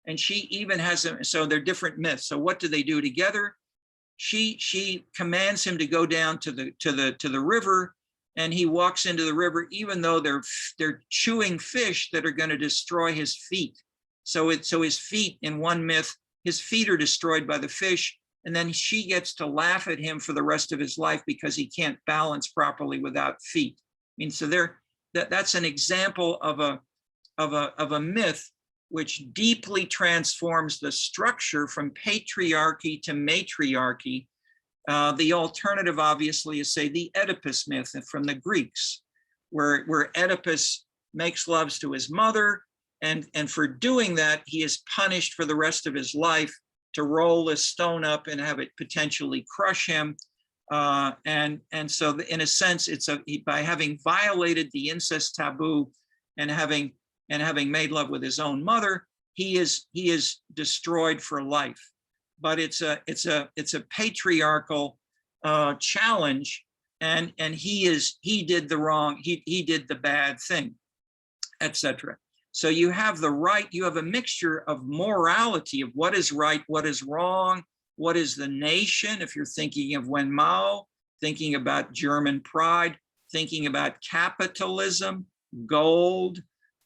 And she even has so they're different myths. So what do they do together? She commands him to go down to the river, and he walks into the river, even though they're chewing fish that are going to destroy his feet. So his feet, in one myth, his feet are destroyed by the fish, and then she gets to laugh at him for the rest of his life because he can't balance properly without feet. I mean, so that's an example of a myth which deeply transforms the structure from patriarchy to matriarchy. The alternative, obviously, is, say, the Oedipus myth from the Greeks, where Oedipus makes loves to his mother, and for doing that, he is punished for the rest of his life to roll a stone up and have it potentially crush him. And so, in a sense, by having violated the incest taboo and having made love with his own mother, he is destroyed for life. But it's a patriarchal challenge, and he did the wrong, he did the bad thing, etc. So you have a mixture of morality of what is right, what is wrong, what is the nation, if you're thinking of Wen Mao, thinking about German pride, thinking about capitalism, gold,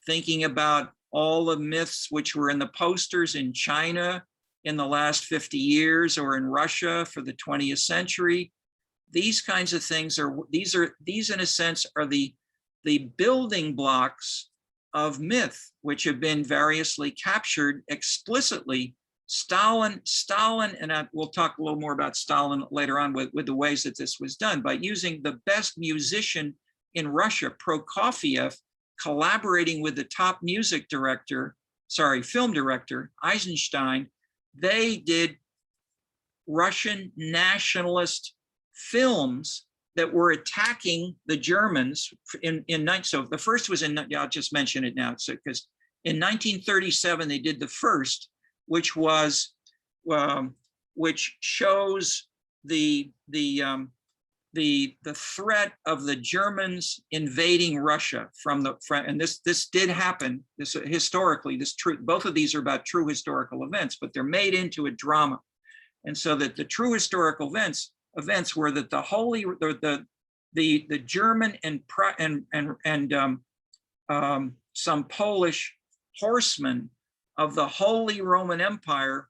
thinking about all the myths which were in the posters in China in the last 50 years or in Russia for the 20th century. These kinds of things these in a sense are the building blocks of myth, which have been variously captured explicitly. Stalin, and we'll talk a little more about Stalin later on with the ways that this was done, by using the best musician in Russia, Prokofiev, collaborating with the top film director, Eisenstein. They did Russian nationalist films that were attacking the Germans so the first was I'll just mention it now, because in 1937 they did the first, which shows the threat of the Germans invading Russia and this did happen. Historically, both of these are about true historical events, but they're made into a drama. And so that the true historical events were that the German and some Polish horsemen of the Holy Roman Empire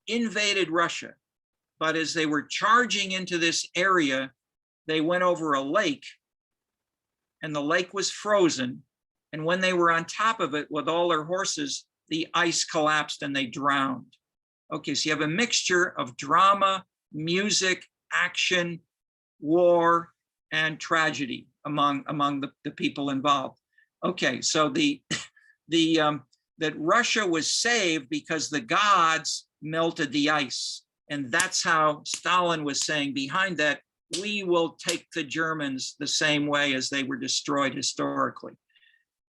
invaded Russia. But as they were charging into this area, they went over a lake, and the lake was frozen. And when they were on top of it with all their horses, the ice collapsed and they drowned. Okay, so you have a mixture of drama, music, action, war, and tragedy among the people involved. Okay, so that Russia was saved because the gods melted the ice. And that's how Stalin was saying behind that, we will take the Germans the same way as they were destroyed historically.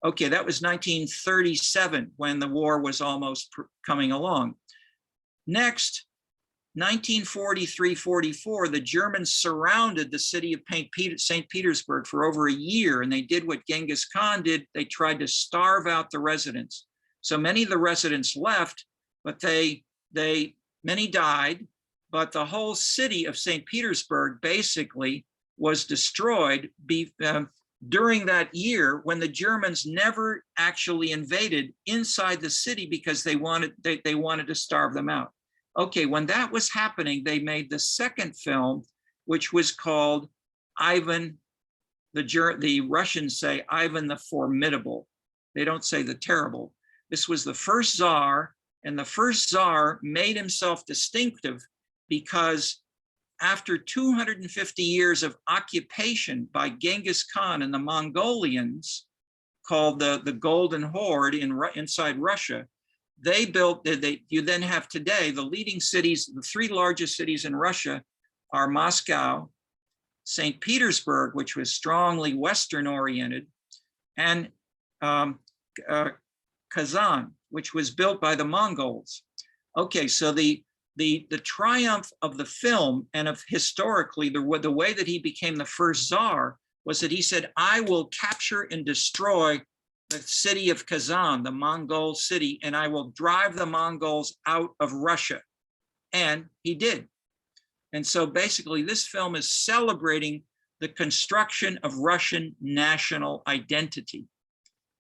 Okay, that was 1937 when the war was almost coming along. Next, 1943-44, the Germans surrounded the city of St. Petersburg for over a year, and they did what Genghis Khan did. They tried to starve out the residents. So many of the residents left, but many died, but the whole city of St. Petersburg basically was destroyed during that year, when the Germans never actually invaded inside the city because they wanted to starve them out. Okay, when that was happening, they made the second film, which was called Ivan, the Russians say Ivan the Formidable. They don't say the Terrible. This was the first Tsar, and the first Tsar made himself distinctive because after 250 years of occupation by Genghis Khan and the Mongolians, called the Golden Horde inside Russia, they built, you then have today, the leading cities, the three largest cities in Russia are Moscow, St. Petersburg, which was strongly Western oriented, and Kazan, which was built by the Mongols. Okay, so the triumph of the film and of historically the way that he became the first Tsar was that he said, I will capture and destroy the city of Kazan, the Mongol city, and I will drive the Mongols out of Russia. And he did. And so basically this film is celebrating the construction of Russian national identity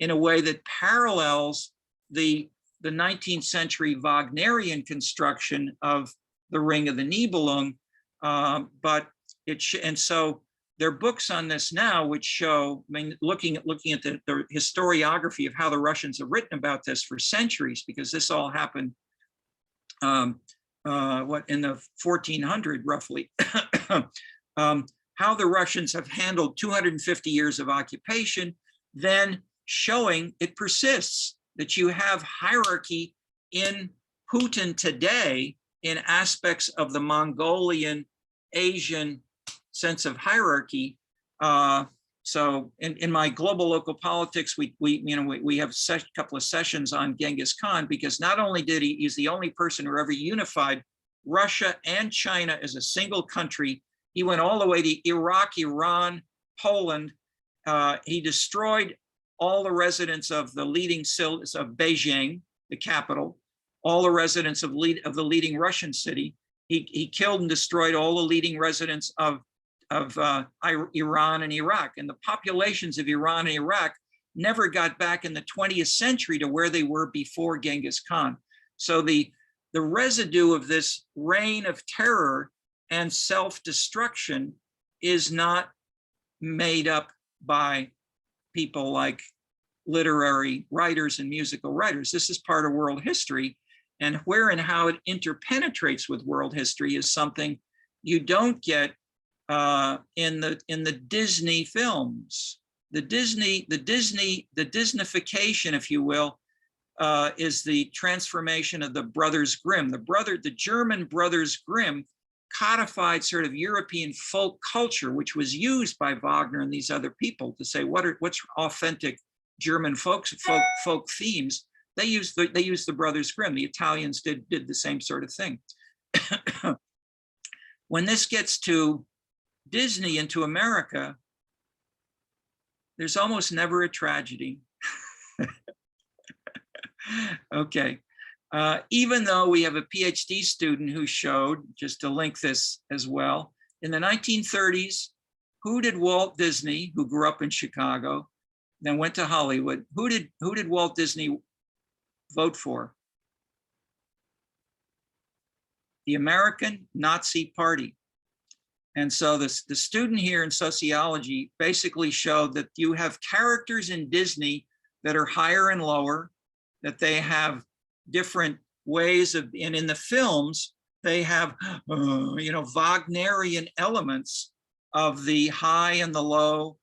in a way that parallels the 19th century Wagnerian construction of the Ring of the Nibelung, and so there are books on this now which show, I mean, looking at the historiography of how the Russians have written about this for centuries, because this all happened in the 1400 roughly, how the Russians have handled 250 years of occupation, then showing it persists, that you have hierarchy in Putin today in aspects of the Mongolian, Asian sense of hierarchy. So in my global local politics, we have a couple of sessions on Genghis Khan, because not only he's the only person who ever unified Russia and China as a single country. He went all the way to Iraq, Iran, Poland. He destroyed all the residents of the leading cities of Beijing, the capital, all the residents of the leading Russian city. He killed and destroyed all the leading residents of Iran and Iraq. And the populations of Iran and Iraq never got back in the 20th century to where they were before Genghis Khan. So the residue of this reign of terror and self-destruction is not made up by people like literary writers and musical writers. This is part of world history, and where and how it interpenetrates with world history is something you don't get in the Disney films. The Disneyfication, if you will, is the transformation of the Brothers Grimm. The German Brothers Grimm codified sort of European folk culture, which was used by Wagner and these other people to say what's authentic German folk themes. They used the Brothers Grimm. The Italians did the same sort of thing. When this gets to Disney and to America, there's almost never a tragedy. Okay. Even though we have a PhD student who showed, just to link this as well, in the 1930s, who did Walt Disney, who grew up in Chicago, then went to Hollywood, who did Walt Disney vote for? The American Nazi Party. And so the student here in sociology basically showed that you have characters in Disney that are higher and lower, that they have different ways of, and in the films, they have, Wagnerian elements of the high and the low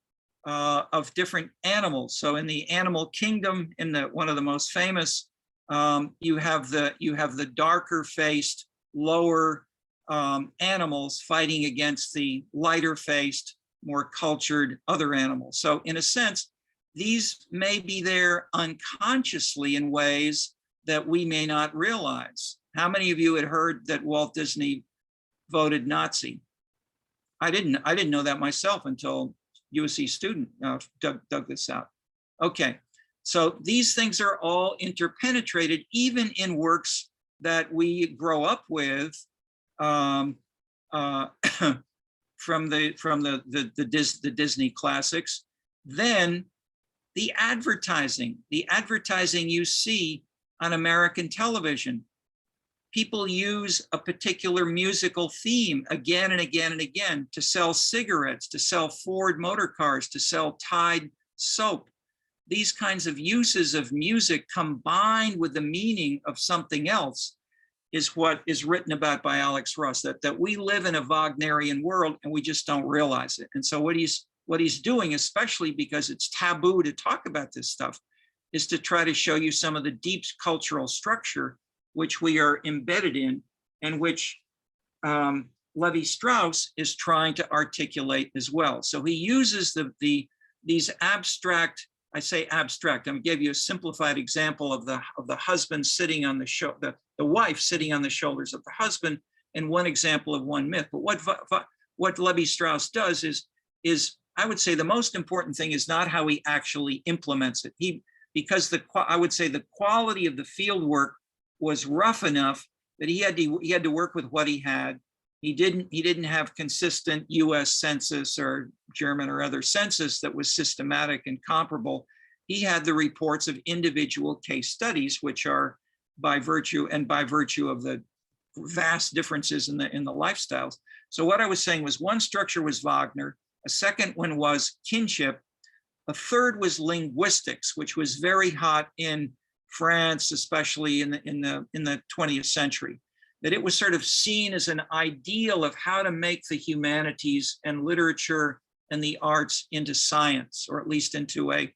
of different animals. So in the animal kingdom, in one of the most famous, you have the darker faced, lower animals fighting against the lighter faced, more cultured other animals. So in a sense, these may be there unconsciously in ways that we may not realize. How many of you had heard that Walt Disney voted Nazi? I didn't know that myself until USC student dug this out. Okay, so these things are all interpenetrated, even in works that we grow up with from the Disney classics. Then the advertising you see on American television. People use a particular musical theme again and again and again to sell cigarettes, to sell Ford motor cars, to sell Tide soap. These kinds of uses of music combined with the meaning of something else is what is written about by Alex Ross, that we live in a Wagnerian world and we just don't realize it. And so what he's doing, especially because it's taboo to talk about this stuff, is to try to show you some of the deep cultural structure which we are embedded in, and which Levi-Strauss is trying to articulate as well. So he uses these abstract, I say abstract, I'm gonna give you a simplified example of the husband sitting on the wife sitting on the shoulders of the husband, and one example of one myth. But what Levi-Strauss does is I would say the most important thing is not how he actually implements it. Because I would say the quality of the field work was rough enough that he had to work with what he had. He didn't have consistent US census or German or other census that was systematic and comparable. He had the reports of individual case studies, which are by virtue of the vast differences in the lifestyles. So what I was saying was one structure was Wagner, a second one was kinship, a third was linguistics, which was very hot in France, especially in the 20th century, that it was sort of seen as an ideal of how to make the humanities and literature and the arts into science, or at least into a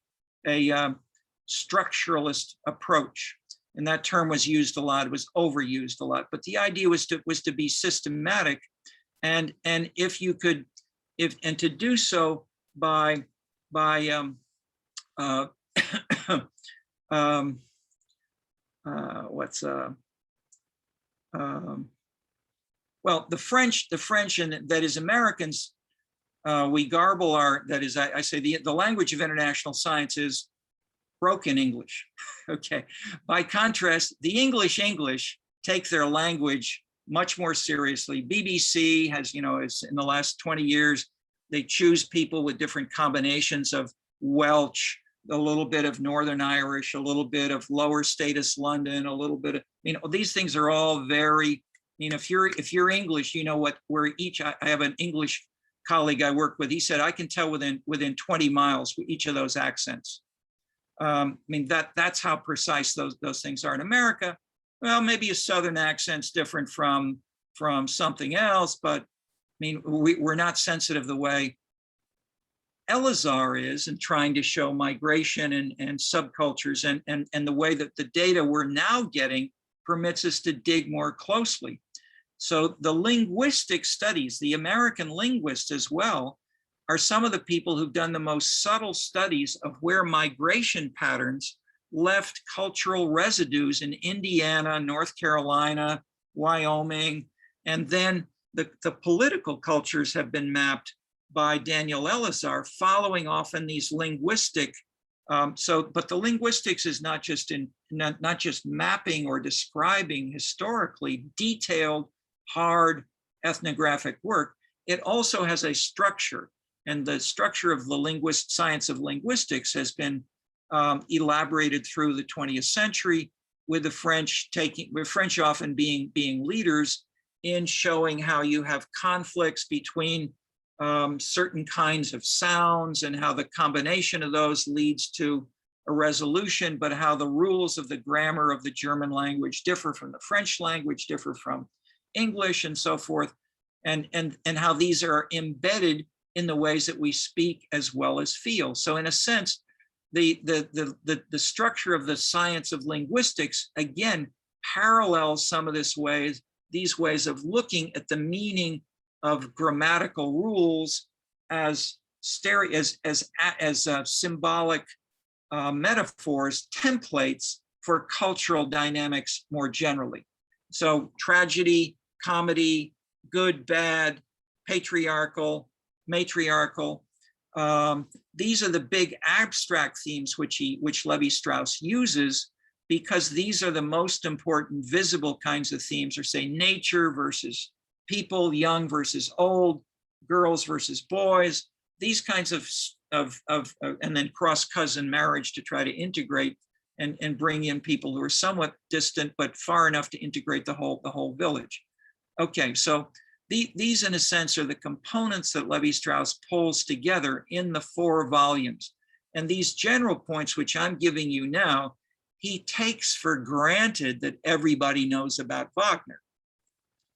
structuralist approach. And that term was used a lot, it was overused a lot, but the idea was to be systematic, and if you could, to do so by well, the French, and that is Americans, we garble that is, I say the language of international science is broken English. Okay. By contrast, the English take their language much more seriously. BBC has, is in the last 20 years, they choose people with different combinations of Welsh, a little bit of Northern Irish, a little bit of lower status London, a little bit of, these things are all very, if you're English, where each, I have an English colleague I work with, he said, I can tell within 20 miles each of those accents. That's how precise those things are. In America, well, maybe a Southern accent's different from something else, but we're not sensitive the way Elazar is in trying to show migration and subcultures, and the way that the data we're now getting permits us to dig more closely. So the linguistic studies, the American linguists as well, are some of the people who've done the most subtle studies of where migration patterns left cultural residues in Indiana, North Carolina, Wyoming, and then the political cultures have been mapped by Daniel Elazar, following often these linguistic. But the linguistics is not just mapping or describing historically detailed, hard ethnographic work. It also has a structure, and the structure of the science of linguistics has been elaborated through the 20th century, with the French often being leaders in showing how you have conflicts between certain kinds of sounds and how the combination of those leads to a resolution, but how the rules of the grammar of the German language differ from the French language, differ from English, and so forth, and how these are embedded in the ways that we speak as well as feel. So in a sense, the structure of the science of linguistics, again, parallels some of these ways of looking at the meaning of grammatical rules as symbolic metaphors, templates for cultural dynamics more generally. So tragedy, comedy, good, bad, patriarchal, matriarchal. These are the big abstract themes which Levi-Strauss uses, because these are the most important visible kinds of themes, or say nature versus people, young versus old, girls versus boys, these kinds of and then cross cousin marriage to try to integrate and bring in people who are somewhat distant but far enough to integrate the whole village. Okay, so these in a sense are the components that Levi-Strauss pulls together in the 4 volumes. And these general points, which I'm giving you now, he takes for granted that everybody knows about Wagner.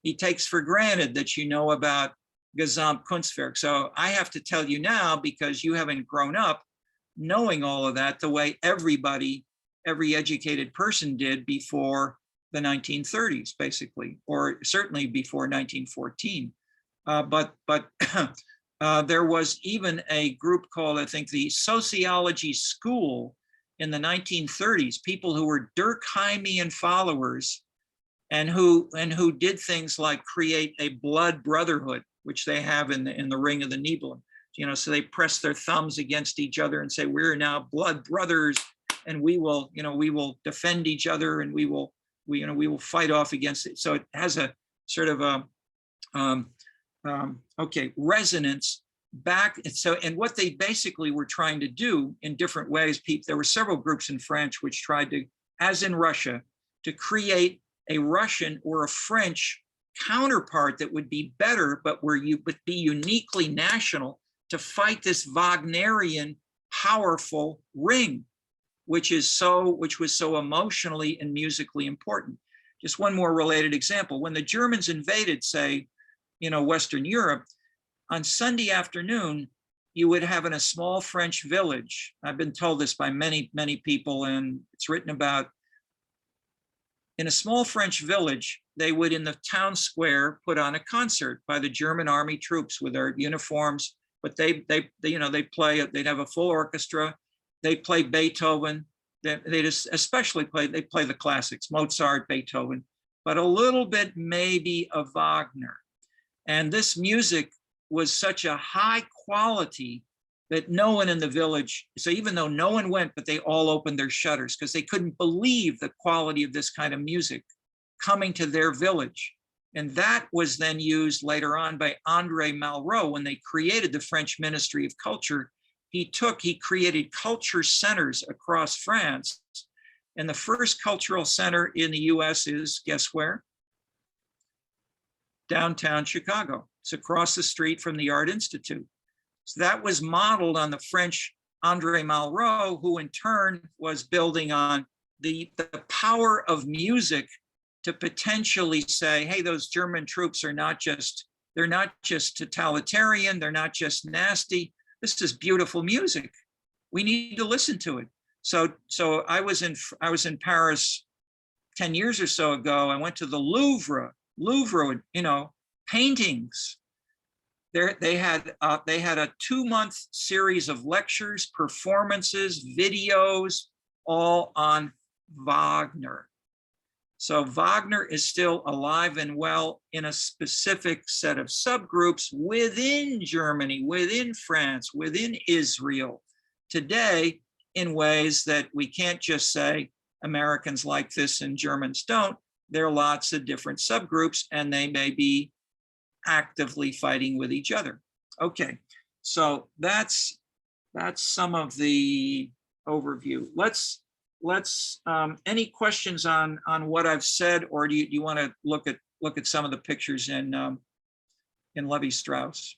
He takes for granted that you know about Gesamtkunstwerk. So I have to tell you now, because you haven't grown up knowing all of that the way every educated person did before the 1930s, basically, or certainly before 1914. But there was even a group called, I think, the Sociology School in the 1930s, people who were Durkheimian followers and who did things like create a blood brotherhood, which they have in the Ring of the Nibelung. You know, so they press their thumbs against each other and say, we're now blood brothers, and we will defend each other, and we will fight off against it. So it has a sort of a resonance back. So, and what they basically were trying to do in different ways, there were several groups in France which tried to, as in Russia, to create a Russian or a French counterpart that would be better, but be uniquely national, to fight this Wagnerian powerful ring, which was so emotionally and musically important. Just one more related example. When the Germans invaded, say, Western Europe, on Sunday afternoon, you would have in a small French village, I've been told this by many, many people, and it's written about, in a small French village, they would, in the town square, put on a concert by the German army troops with their uniforms, but they'd have a full orchestra, they play Beethoven, they play the classics, Mozart, Beethoven, but a little bit maybe of Wagner. And this music was such a high quality that no one in the village, so even though no one went, but they all opened their shutters because they couldn't believe the quality of this kind of music coming to their village. And that was then used later on by André Malraux when they created the French Ministry of Culture. He created culture centers across France. And the first cultural center in the US is, guess where? Downtown Chicago. It's across the street from the Art Institute. So that was modeled on the French André Malraux, who in turn was building on the power of music to potentially say, hey, those German troops are they're not just totalitarian, they're not just nasty. This is beautiful music. We need to listen to it. So I was in Paris 10 years or so ago. I went to the Louvre, paintings. They had a 2-month series of lectures, performances, videos, all on Wagner. So Wagner is still alive and well in a specific set of subgroups within Germany, within France, within Israel today, in ways that we can't just say Americans like this and Germans don't. There are lots of different subgroups, and they may be actively fighting with each other. Okay, so that's some of the overview. Let's any questions on what I've said, or do you want to look at some of the pictures in Levi-Strauss?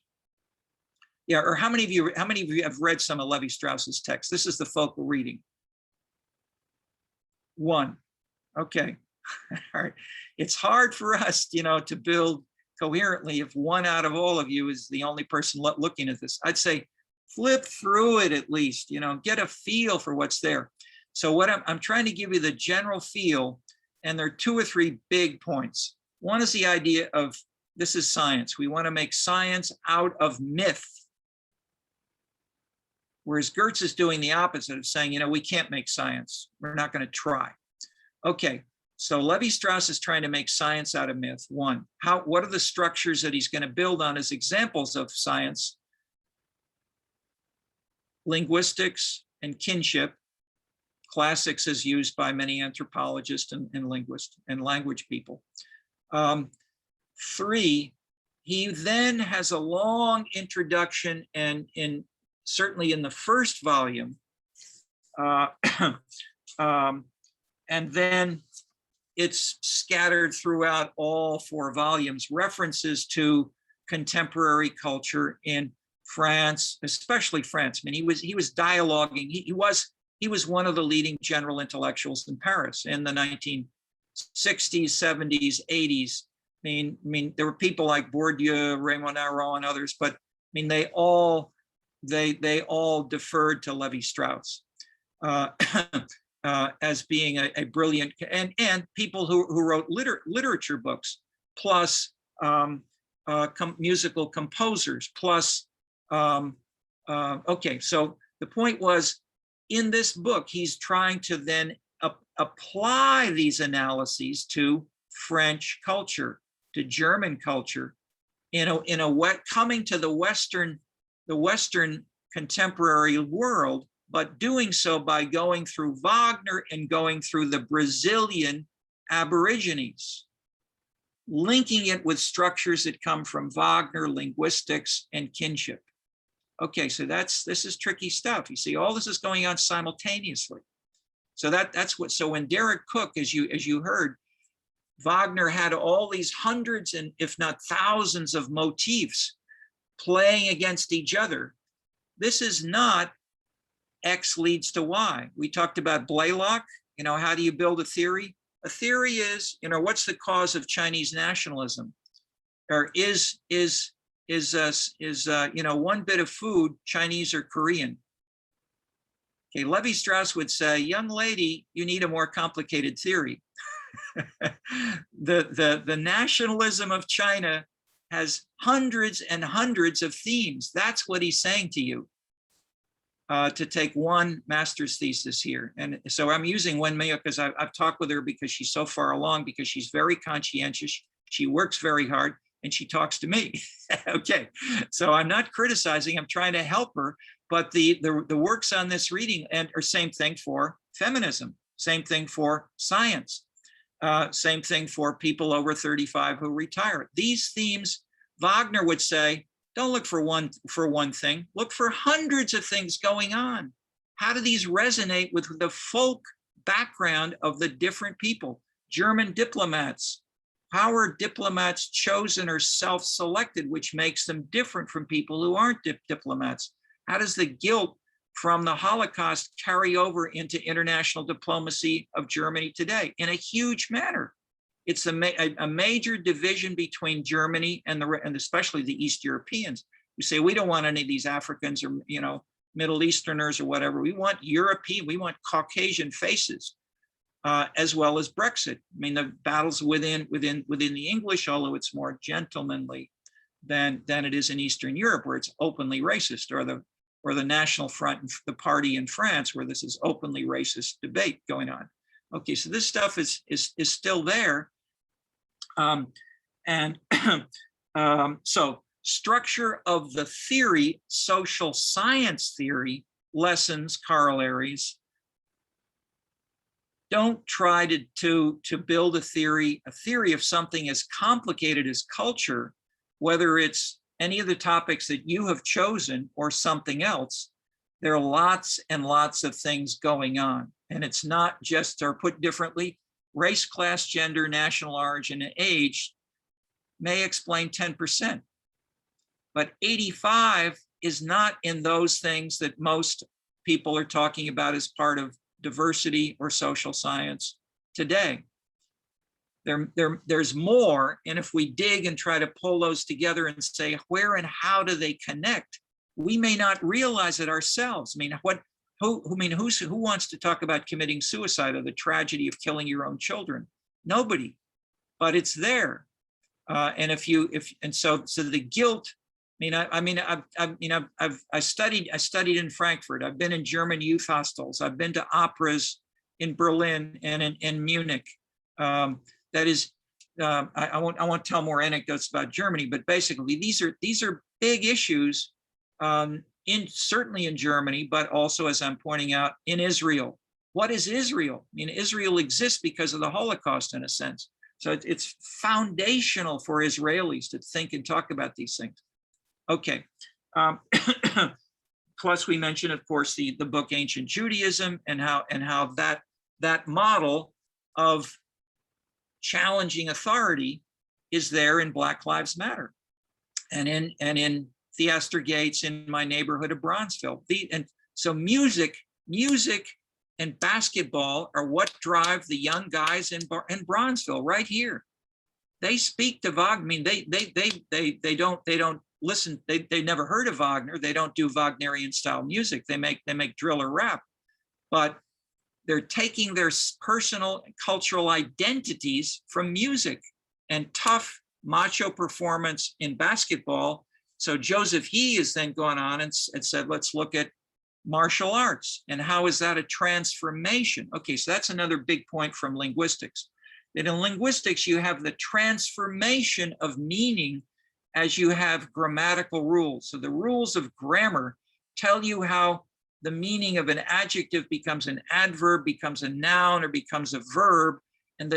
Yeah, or how many of you have read some of Levi-Strauss's text? This is the focal reading. 1. Okay. All right. It's hard for us, to build coherently if one out of all of you is the only person looking at this. I'd say flip through it at least, get a feel for what's there. So what I'm trying to give you the general feel, and there are 2 or 3 big points. One is the idea of this is science. We want to make science out of myth. Whereas Goetz is doing the opposite of saying, we can't make science. We're not going to try. Okay, So Levi-Strauss is trying to make science out of myth. One, what are the structures that he's going to build on as examples of science? Linguistics and kinship. Classics is used by many anthropologists and linguists and language people. Three, he then has a long introduction, and certainly in the first volume, and then it's scattered throughout all 4 volumes, references to contemporary culture in France, especially France. I mean, he was dialoguing. He was one of the leading general intellectuals in Paris in the 1960s, 70s, 80s. I mean, there were people like Bourdieu, Raymond Aron, and others, but I mean, they all deferred to Levi-Strauss as being a brilliant, and people who wrote literature books, plus musical composers, plus, okay, so the point was, in this book, he's trying to then apply these analyses to French culture, to German culture, coming to the Western contemporary world, but doing so by going through Wagner and going through the Brazilian Aborigines, linking it with structures that come from Wagner, linguistics, and kinship. Okay, so this is tricky stuff. You see, all this is going on simultaneously. So that's what. So when Derek Cook, as you heard, Wagner had all these hundreds and if not thousands of motifs playing against each other. This is not X leads to Y. We talked about Blaylock. How do you build a theory? A theory is, what's the cause of Chinese nationalism? Or is one bit of food Chinese or Korean? Okay, Levi-Strauss would say, young lady, you need a more complicated theory. The nationalism of China has hundreds and hundreds of themes. That's what he's saying to you, to take one master's thesis here. And so I'm using Wenmei because I've talked with her because she's so far along, because she's very conscientious. She works very hard and she talks to me. Okay, so I'm not criticizing, I'm trying to help her, but the works on this reading are same thing for feminism, same thing for science. Same thing for people over 35 who retire. These themes, Wagner would say, don't look for one thing, look for hundreds of things going on. How do these resonate with the folk background of the different people? German diplomats, how are diplomats chosen or self-selected, which makes them different from people who aren't diplomats? How does the guilt from the Holocaust carry over into international diplomacy of Germany today? In a huge manner. It's a major division between Germany and especially the East Europeans. You say, we don't want any of these Africans or Middle Easterners or whatever. We want European, we want Caucasian faces, as well as Brexit. I mean, the battles within the English, although it's more gentlemanly than it is in Eastern Europe, where it's openly racist, or the National Front, the party in France, where this is openly racist debate going on. Okay, so this stuff is still there. So structure of the theory, social science theory, lessons, corollaries. Don't try to build a theory of something as complicated as culture, whether it's any of the topics that you have chosen or something else. There are lots and lots of things going on. And it's not just, or put differently, race, class, gender, national origin, and age may explain 10%. But 85 is not in those things that most people are talking about as part of diversity or social science today. There's more, and if we dig and try to pull those together and say where and how do they connect, we may not realize it ourselves. I mean, who wants to talk about committing suicide or the tragedy of killing your own children? Nobody, but it's there. And so the guilt. I studied in Frankfurt. I've been in German youth hostels. I've been to operas in Berlin and in Munich. That is, I won't tell more anecdotes about Germany, but basically these are big issues certainly in Germany, but also, as I'm pointing out, in Israel. What is Israel? I mean, Israel exists because of the Holocaust in a sense. So it's foundational for Israelis to think and talk about these things. Okay. Plus, we mentioned, of course, the book Ancient Judaism and how that model of challenging authority is there in Black Lives Matter, and in Theaster Gates in my neighborhood of Bronzeville. And so music and basketball are what drive the young guys in Bronzeville right here. They speak to Wagner. I mean, they don't listen. They never heard of Wagner. They don't do Wagnerian style music. They make drill or rap, but they're taking their personal cultural identities from music and tough macho performance in basketball. So Joseph He has then gone on and said, let's look at martial arts and how is that a transformation? Okay, so that's another big point from linguistics. That in linguistics, you have the transformation of meaning as you have grammatical rules. So the rules of grammar tell you how the meaning of an adjective becomes an adverb, becomes a noun, or becomes a verb. And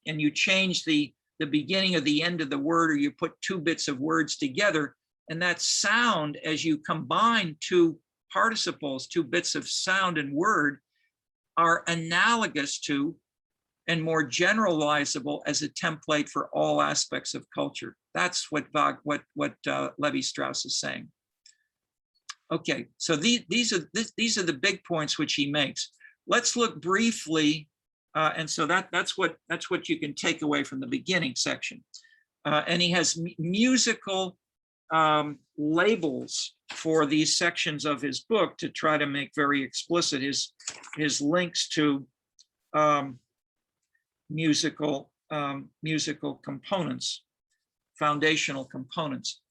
you change the beginning or the end of the word, or you put two bits of words together, and that sound, as you combine two participles, two bits of sound and word, are analogous to and more generalizable as a template for all aspects of culture. That's what Levi-Strauss is saying. Okay, so these are the big points which he makes. Let's look briefly, and so that's what you can take away from the beginning section. And he has musical labels for these sections of his book to try to make very explicit his links to musical components, foundational components.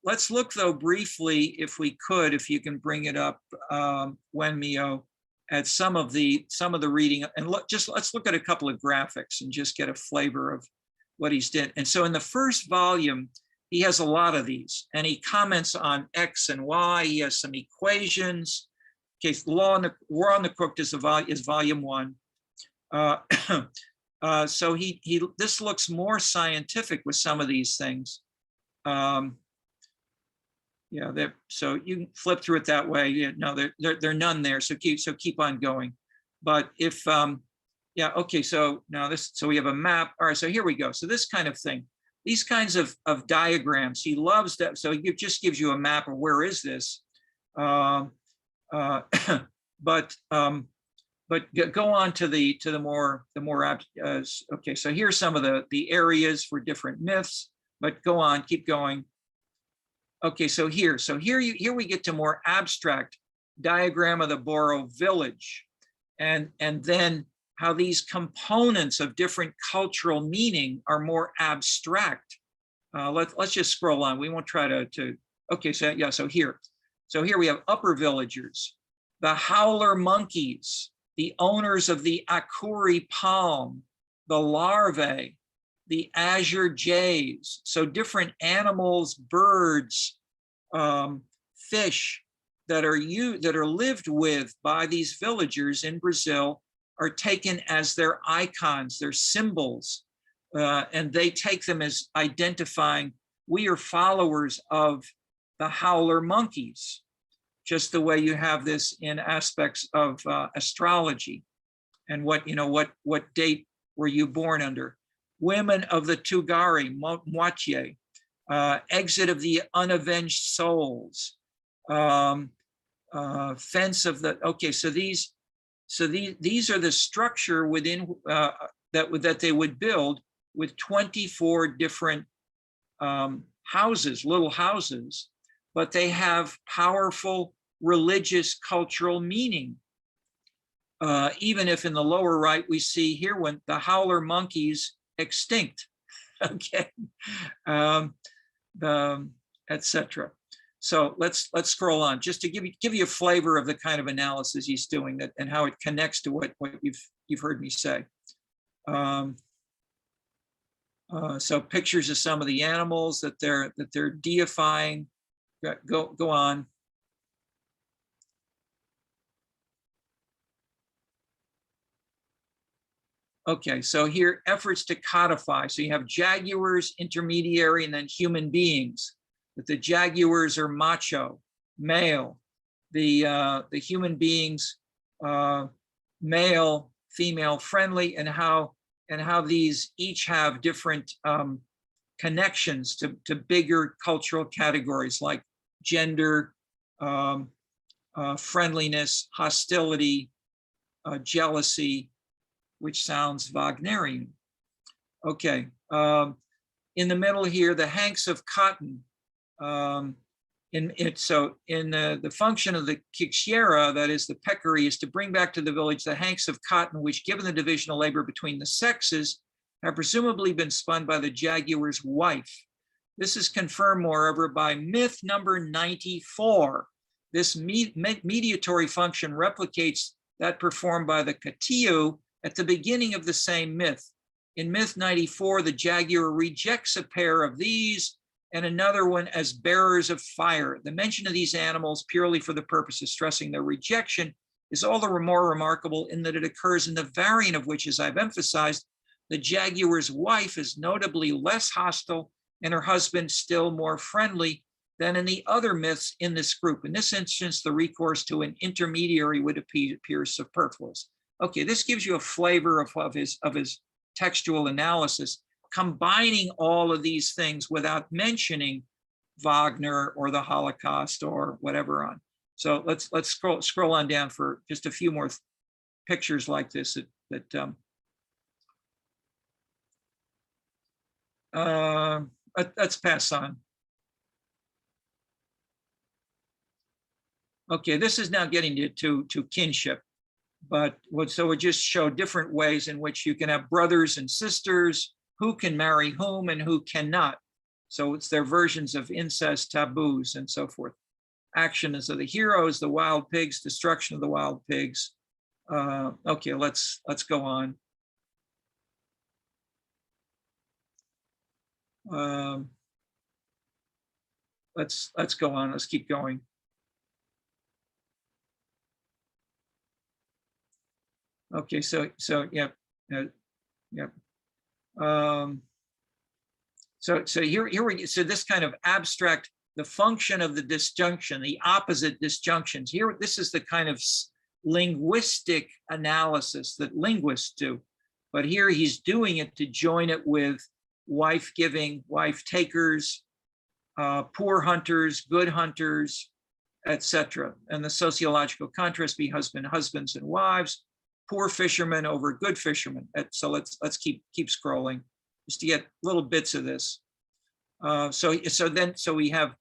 Let's look though briefly, if we could, if you can bring it up, Wenmio, at some of the reading, and let's look at a couple of graphics and just get a flavor of what he's did. And so in the first volume, he has a lot of these, and he comments on X and Y. He has some equations. Okay, War on the Crooked is volume 1. So this looks more scientific with some of these things. Yeah, so you can flip through it that way. Yeah, no, they're none there. So keep on going. But if yeah, okay. So now so we have a map. All right. So here we go. So this kind of thing, these kinds of diagrams, he loves that. So he just gives you a map of where is this. But go on to the more okay. So here's some of the areas for different myths. But go on, keep going. Okay, so here we get to more abstract diagram of the Borough Village, and then how these components of different cultural meaning are more abstract. Let's just scroll on. We won't try to. Okay, so yeah, so here we have upper villagers, the howler monkeys, the owners of the Akuri palm, the larvae, the azure jays. So different animals, birds, fish that are lived with by these villagers in Brazil are taken as their icons, their symbols, and they take them as identifying, we are followers of the howler monkeys, just the way you have this in aspects of astrology and what date were you born under. Women of the Tugari, Moitié, exit of the unavenged souls, fence of the, okay, so these are the structure within that they would build with 24 different houses, little houses, but they have powerful religious cultural meaning. Even if in the lower right, we see here when the howler monkeys extinct, okay, etc. So let's scroll on just to give you a flavor of the kind of analysis he's doing that and how it connects to what you've heard me say. So pictures of some of the animals that they're deifying. Go on. Okay, so here efforts to codify. So you have jaguars, intermediary, and then human beings. That the jaguars are macho, male. The human beings, male, female friendly, and how these each have different connections to bigger cultural categories like gender, friendliness, hostility, jealousy, which sounds Wagnerian. Okay, in the middle here, the hanks of cotton. In the function of the Kixiera, that is the peccary, is to bring back to the village the hanks of cotton, which, given the division of labor between the sexes, have presumably been spun by the jaguar's wife. This is confirmed, moreover, by myth number 94. This mediatory function replicates that performed by the Katiu at the beginning of the same myth. In myth 94, the jaguar rejects a pair of these and another one as bearers of fire. The mention of these animals purely for the purpose of stressing their rejection is all the more remarkable in that it occurs in the variant of which, as I've emphasized, the jaguar's wife is notably less hostile and her husband still more friendly than in the other myths in this group. In this instance, the recourse to an intermediary would appear superfluous. Okay, this gives you a flavor of his textual analysis, combining all of these things without mentioning Wagner or the Holocaust or whatever on. So let's scroll on down for just a few more pictures like this let's pass on. Okay, this is now getting to kinship, but so it just show different ways in which you can have brothers and sisters, who can marry whom and who cannot. So it's their versions of incest, taboos, and so forth. Actions of the heroes, the wild pigs, destruction of the wild pigs. Okay, let's go on. Let's go on. Let's keep going. Okay, so yep. So here we so this kind of abstract, the function of the disjunction, the opposite disjunctions. Here, this is the kind of linguistic analysis that linguists do, but here he's doing it to join it with wife giving, wife takers, poor hunters, good hunters, etc. And the sociological contrast be husbands and wives, poor fishermen over good fishermen. So let's keep scrolling just to get little bits of this. So we have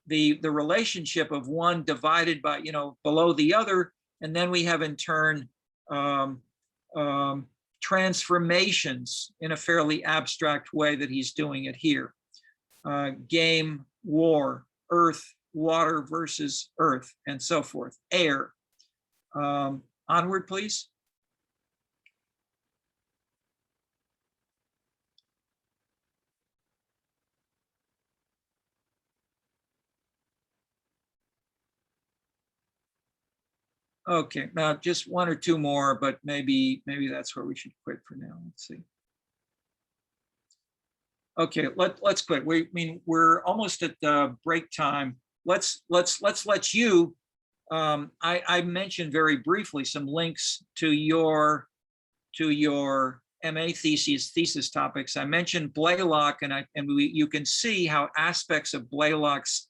the relationship of one divided by, below the other, and then we have in turn transformations in a fairly abstract way that he's doing it here. Game, war, earth, water versus earth, and so forth. Air. Onward, please. Okay, now just one or two more, but maybe that's where we should quit for now. Let's see. Okay, let's quit. We're almost at the break time. Let's let you. I mentioned very briefly some links to your MA thesis topics. I mentioned Blaylock, and you can see how aspects of Blaylock's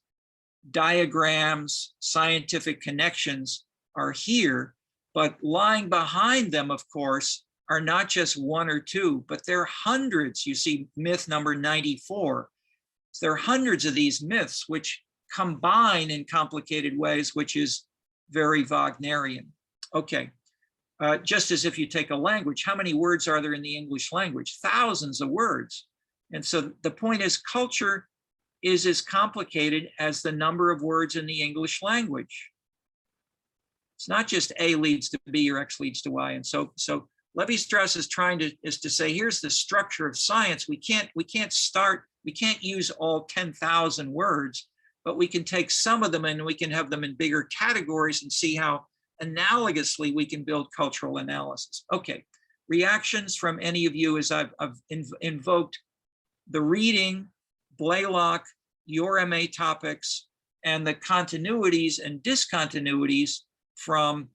diagrams, scientific connections are here, but lying behind them, of course, are not just one or two, but there are hundreds. You see myth number 94. So there are hundreds of these myths which combine in complicated ways, which is very Wagnerian. Okay, just as if you take a language, how many words are there in the English language? Thousands of words. And so the point is culture is as complicated as the number of words in the English language. It's not just A leads to B or X leads to Y. And so Levi-Strauss is trying to say, here's the structure of science. We can't use all 10,000 words, but we can take some of them and we can have them in bigger categories and see how analogously we can build cultural analysis. Okay, reactions from any of you as I've invoked the reading, Blaylock, your MA topics, and the continuities and discontinuities from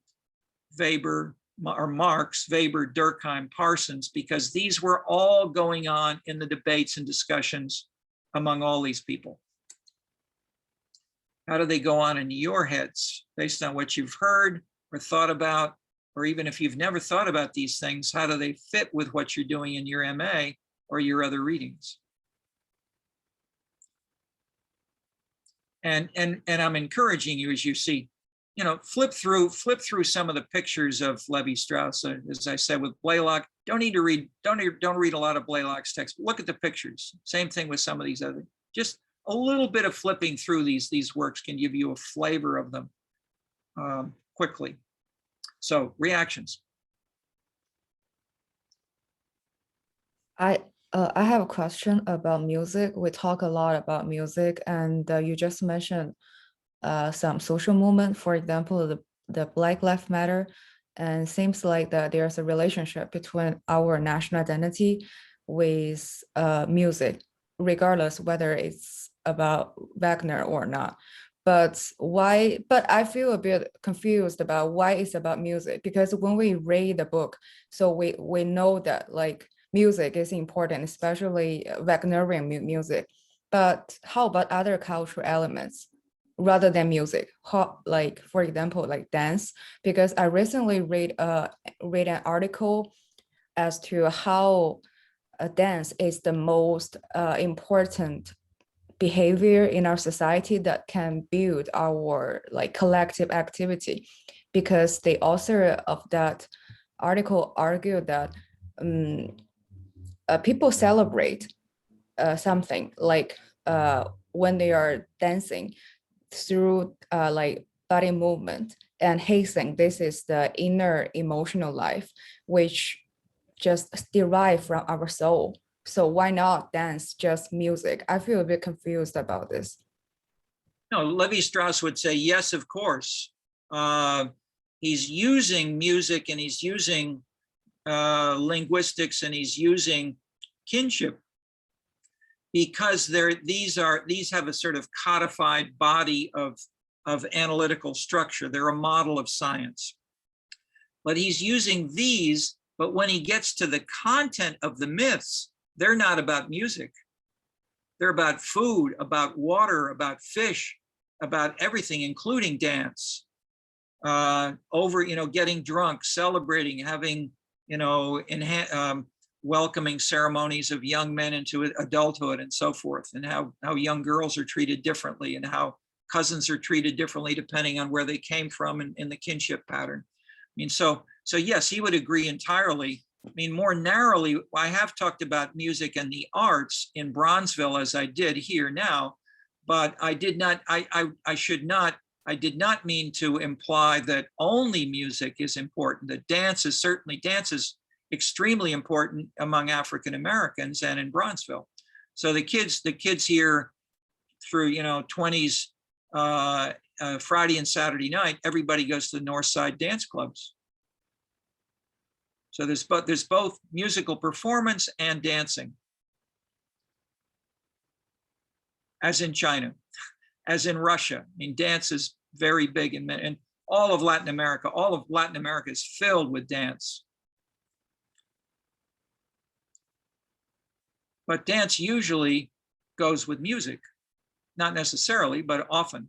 Weber or Marx, Weber, Durkheim, Parsons, because these were all going on in the debates and discussions among all these people. How do they go on in your heads based on what you've heard or thought about, or even if you've never thought about these things, how do they fit with what you're doing in your MA or your other readings? And I'm encouraging you, as you see, you know, flip through some of the pictures of Levi-Strauss. As I said with Blaylock, don't read a lot of Blaylock's text. Look at the pictures. Same thing with some of these other. Just a little bit of flipping through these works can give you a flavor of them quickly. So reactions. I have a question about music. We talk a lot about music, and you just mentioned some social movement, for example, the Black Lives Matter, and seems like that there's a relationship between our national identity with music, regardless whether it's about Wagner or not. But why? But I feel a bit confused about why it's about music, because when we read the book, so we know that like music is important, especially Wagnerian music. But how about other cultural elements rather than music? How, like for example, like dance? Because I recently read an article as to how a dance is the most important behavior in our society that can build our like collective activity, because the author of that article argued that people celebrate something like when they are dancing through like body movement, and he think this is the inner emotional life which just derive from our soul. So why not dance just music? I feel a bit confused about this. No, Levi-Strauss would say, yes, of course. He's using music and he's using linguistics and he's using kinship because these have a sort of codified body of analytical structure. They're a model of science. But he's using these, but when he gets to the content of the myths, they're not about music. They're about food, about water, about fish, about everything, including dance. Getting drunk, celebrating, having, welcoming ceremonies of young men into adulthood and so forth, and how young girls are treated differently and how cousins are treated differently depending on where they came from in the kinship pattern. I mean, so yes, he would agree entirely. I mean, more narrowly, I have talked about music and the arts in Bronzeville as I did here now, but I did not mean to imply that only music is important. That dance is extremely important among African Americans and in Bronzeville. So the kids here through 20s, Friday and Saturday night, everybody goes to the North Side dance clubs. So there's both musical performance and dancing, as in China, as in Russia. I mean, dance is very big in all of Latin America. All of Latin America is filled with dance. But dance usually goes with music, not necessarily, but often.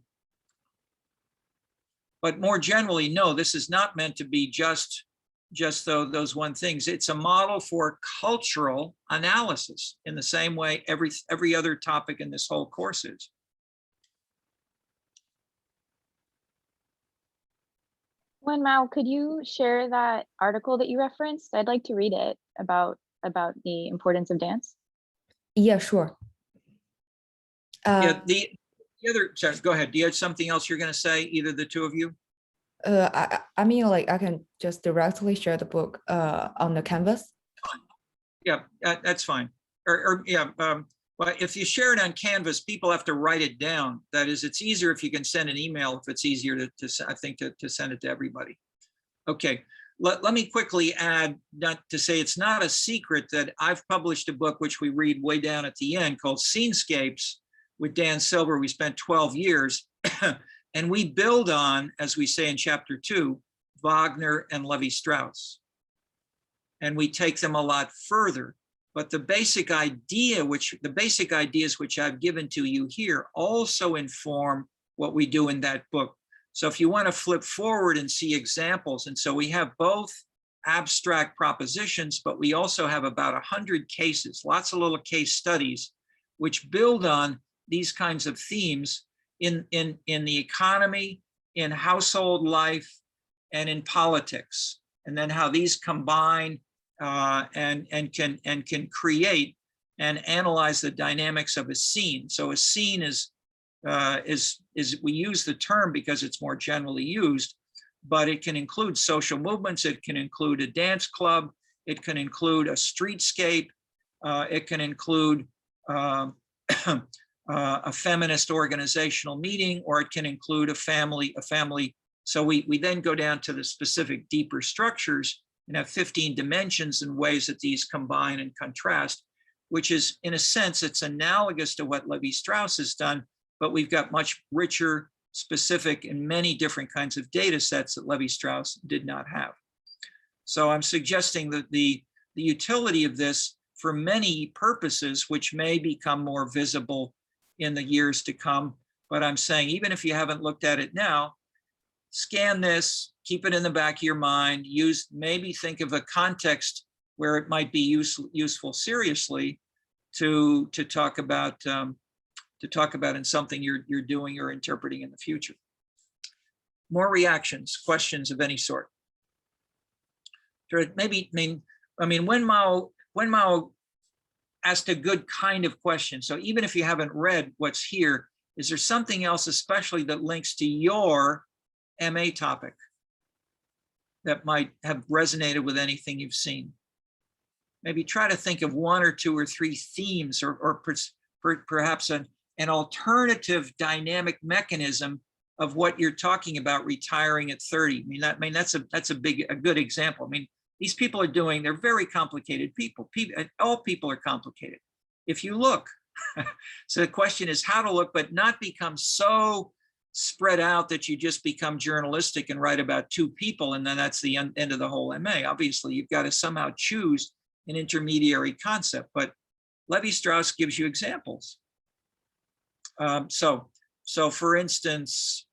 But more generally, no, this is not meant to be just those one things. It's a model for cultural analysis in the same way every other topic in this whole course is. Mao, could you share that article that you referenced? I'd like to read it about the importance of dance. Yeah, sure. Yeah, the other, sorry, go ahead. Do you have something else you're going to say, either the two of you? I mean, like I can just directly share the book on the canvas. Yeah, that's fine. Or yeah, well, if you share it on Canvas, people have to write it down. That is, it's easier if you can send an email, if it's easier I think, to send it to everybody. Okay, let me quickly add, not to say it's not a secret, that I've published a book, which we read way down at the end, called Scenescapes with Dan Silver. We spent 12 years and we build on, as we say in chapter 2, Wagner and Levi-Strauss. And we take them a lot further. But the basic ideas which I've given to you here also inform what we do in that book. So if you want to flip forward and see examples, and so we have both abstract propositions, but we also have about 100 cases, lots of little case studies, which build on these kinds of themes in the economy, in household life, and in politics, and then how these combine and can create and analyze the dynamics of a scene. So a scene is we use the term because it's more generally used, but it can include social movements. It can include a dance club. It can include a streetscape. It can include a feminist organizational meeting, or it can include a family. So we then go down to the specific deeper structures and have 15 dimensions and ways that these combine and contrast, which is, in a sense, it's analogous to what Levi-Strauss has done, but we've got much richer, specific, and many different kinds of data sets that Levi-Strauss did not have. So I'm suggesting that the utility of this for many purposes, which may become more visible in the years to come, but I'm saying, even if you haven't looked at it now, scan this, keep it in the back of your mind, maybe think of a context where it might be useful seriously to talk about in something you're doing or interpreting in the future. More reactions, questions of any sort. Maybe, Wenmao asked a good kind of question. So even if you haven't read what's here, is there something else especially that links to your MA topic that might have resonated with anything you've seen? Maybe try to think of 1 or 2 or 3 themes, or perhaps an alternative dynamic mechanism of what you're talking about, retiring at 30. That's a good example. These people they're very complicated people. All people are complicated. If you look, so the question is how to look, but not become so spread out that you just become journalistic and write about 2 people, and then that's the end of the whole MA. Obviously, you've got to somehow choose an intermediary concept, but Levi-Strauss gives you examples. So for instance,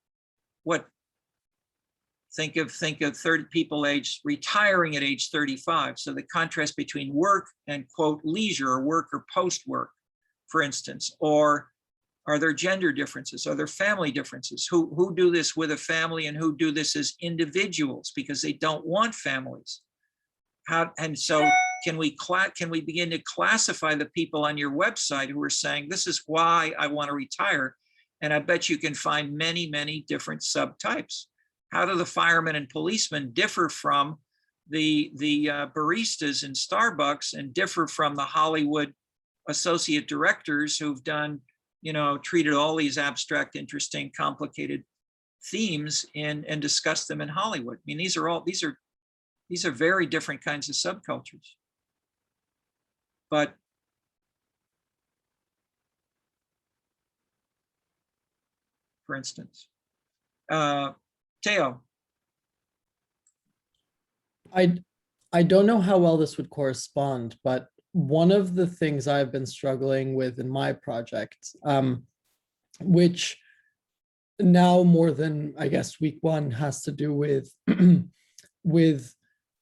think of 30 people retiring at age 35. So the contrast between work and, quote, leisure, or work or post-work, for instance, or are there gender differences? Are there family differences? Who do this with a family and who do this as individuals because they don't want families? And so can we begin to classify the people on your website who are saying, this is why I want to retire? And I bet you can find many, many different subtypes. How do the firemen and policemen differ from the baristas in Starbucks, and differ from the Hollywood associate directors who've done, treated all these abstract, interesting, complicated themes and discussed them in Hollywood? These are very different kinds of subcultures. But for instance, Theo. I don't know how well this would correspond, but one of the things I've been struggling with in my project, which now more than, I guess, week 1, has to do with with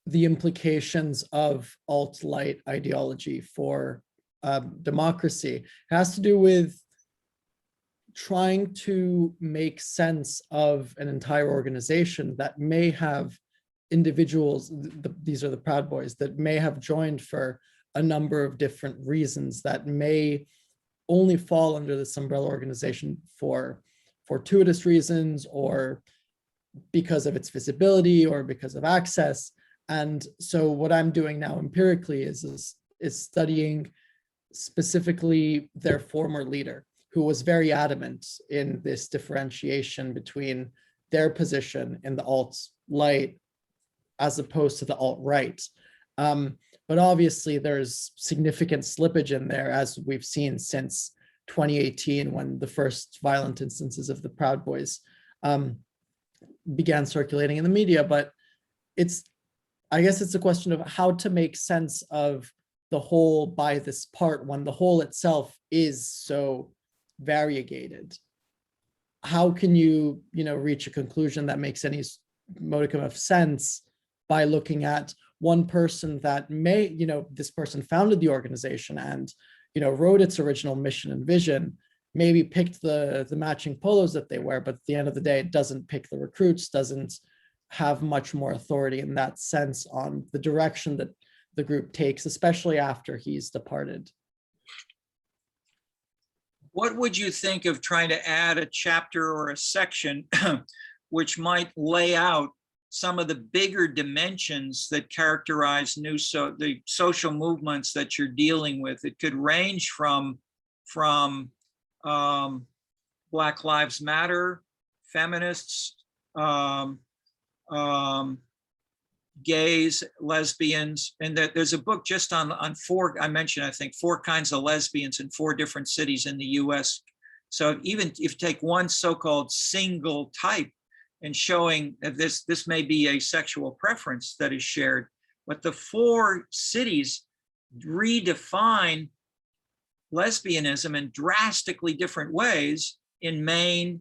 the implications of alt-right ideology for democracy. It has to do with trying to make sense of an entire organization that may have individuals, these are the Proud Boys, that may have joined for a number of different reasons, that may only fall under this umbrella organization for fortuitous reasons or because of its visibility or because of access. And so what I'm doing now empirically is studying specifically their former leader, who was very adamant in this differentiation between their position in the alt-light as opposed to the alt-right. But obviously there's significant slippage in there, as we've seen since 2018, when the first violent instances of the Proud Boys began circulating in the media. But I guess it's a question of how to make sense of the whole by this part when the whole itself is so variegated. How can you, reach a conclusion that makes any modicum of sense by looking at one person that may, this person founded the organization and, wrote its original mission and vision, maybe picked the matching polos that they wear, but at the end of the day, it doesn't pick the recruits, doesn't have much more authority in that sense on the direction that the group takes, especially after he's departed. What would you think of trying to add a chapter or a section which might lay out some of the bigger dimensions that characterize the social movements that you're dealing with? It could range from Black Lives Matter, feminists, gays, lesbians, and that there's a book just on four, I mentioned, I think, 4 kinds of lesbians in 4 different cities in the US. So even if you take one so-called single type and showing that this may be a sexual preference that is shared, but the 4 cities redefine lesbianism in drastically different ways in Maine,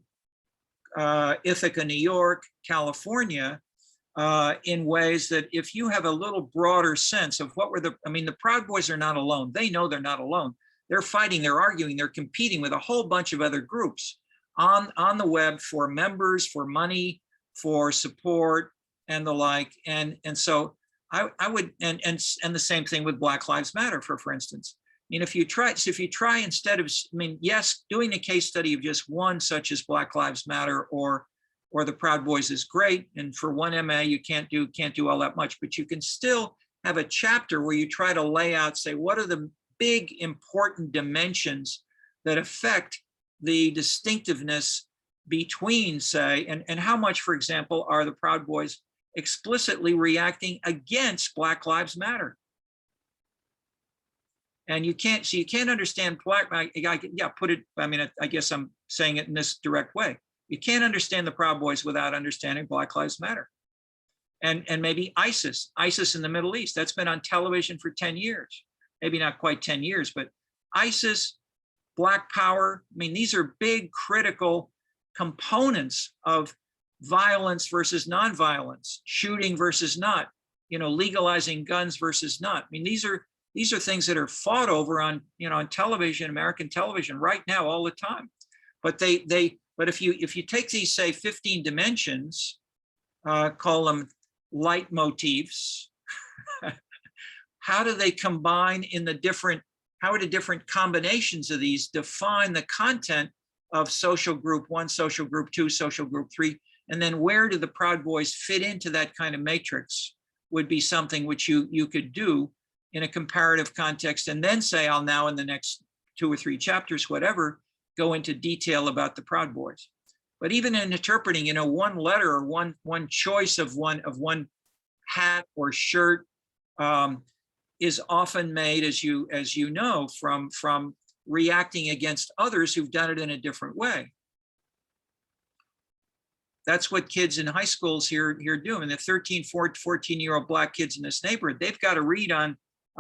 Ithaca, New York, California, in ways that if you have a little broader sense of what were the Proud Boys are not alone. They know they're not alone. They're fighting, they're arguing, they're competing with a whole bunch of other groups on the web for members, for money, for support, and the like. And so I would, and the same thing with Black Lives Matter, for instance. If you try instead of, yes, doing a case study of just one, such as Black Lives Matter or the Proud Boys is great. And for one MA, you can't do all that much, but you can still have a chapter where you try to lay out, say, what are the big important dimensions that affect the distinctiveness between, say, and how much, for example, are the Proud Boys explicitly reacting against Black Lives Matter? And you can't understand I guess I'm saying it in this direct way. You can't understand the Proud Boys without understanding Black Lives Matter. And maybe ISIS in the Middle East, that's been on television for 10 years, maybe not quite 10 years, but ISIS, Black Power, these are big critical components of violence versus nonviolence, shooting versus not, legalizing guns versus not. These are things that are fought over on television, American television right now all the time. But but if you take these, say, 15 dimensions, call them leitmotifs, how do they combine in how do different combinations of these define the content of social group 1, social group 2, social group 3, and then where do the Proud Boys fit into that kind of matrix would be something which you could do in a comparative context, and then say, I'll now in the next 2 or 3 chapters, whatever, go into detail about the Proud Boys. But even in interpreting, one letter or one choice of one hat or shirt is often made, as you know, from reacting against others who've done it in a different way. That's what kids in high schools here do. And the 13, 14-year-old Black kids in this neighborhood, they've got to read on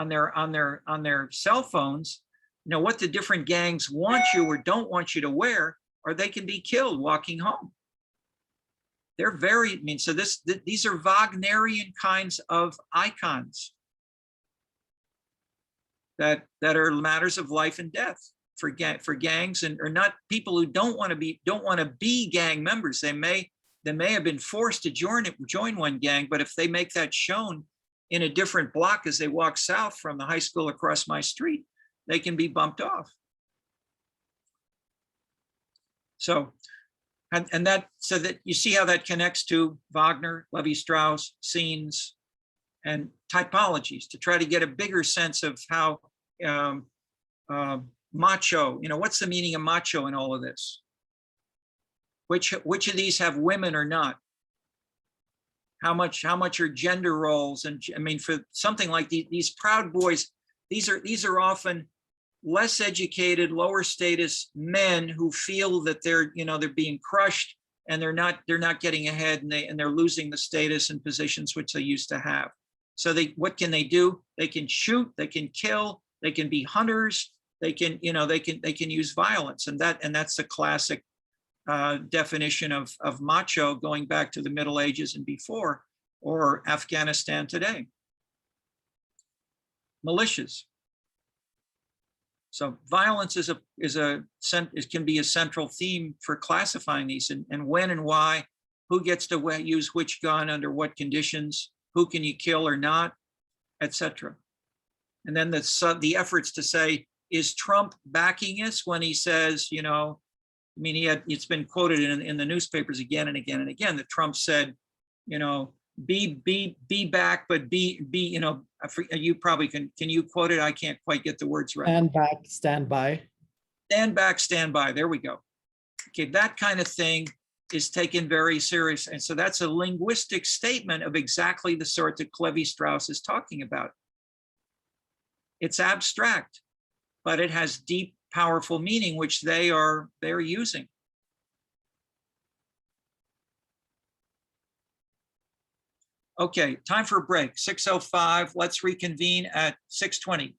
their cell phones, what the different gangs want you or don't want you to wear, or they can be killed walking home. They're so these are Wagnerian kinds of icons that are matters of life and death for gangs, and or not people who don't want to be gang members. They may have been forced to join one gang, but if they make that shown in a different block as they walk south from the high school across my street, they can be bumped off. So, and that, so that you see how that connects to Wagner, Levi-Strauss, scenes, and typologies to try to get a bigger sense of how macho, what's the meaning of macho in all of this? Which of these have women or not? How much are gender roles? And I mean, for something like these Proud Boys, these are often less educated, lower status men who feel that they're being crushed and they're not getting ahead, and they're losing the status and positions which they used to have. So what can they do? They can shoot, they can kill, they can be hunters, they can use violence, and that's the classic definition of macho going back to the Middle Ages and before, or Afghanistan today. Militias. So violence can be a central theme for classifying these, and when and why, who gets to use which gun under what conditions, who can you kill or not, etc. And then the efforts to say, is Trump backing us when he says, I mean, it's been quoted in the newspapers again and again and again that Trump said, be back, but be, you probably can you quote it? I can't quite get the words right. Stand back, stand by. Stand back, stand by. There we go. Okay, that kind of thing is taken very serious. And so that's a linguistic statement of exactly the sort that Levi-Strauss is talking about. It's abstract, but it has deep, powerful meaning, which they're using. Okay, time for a break. 6:05. Let's reconvene at 6:20.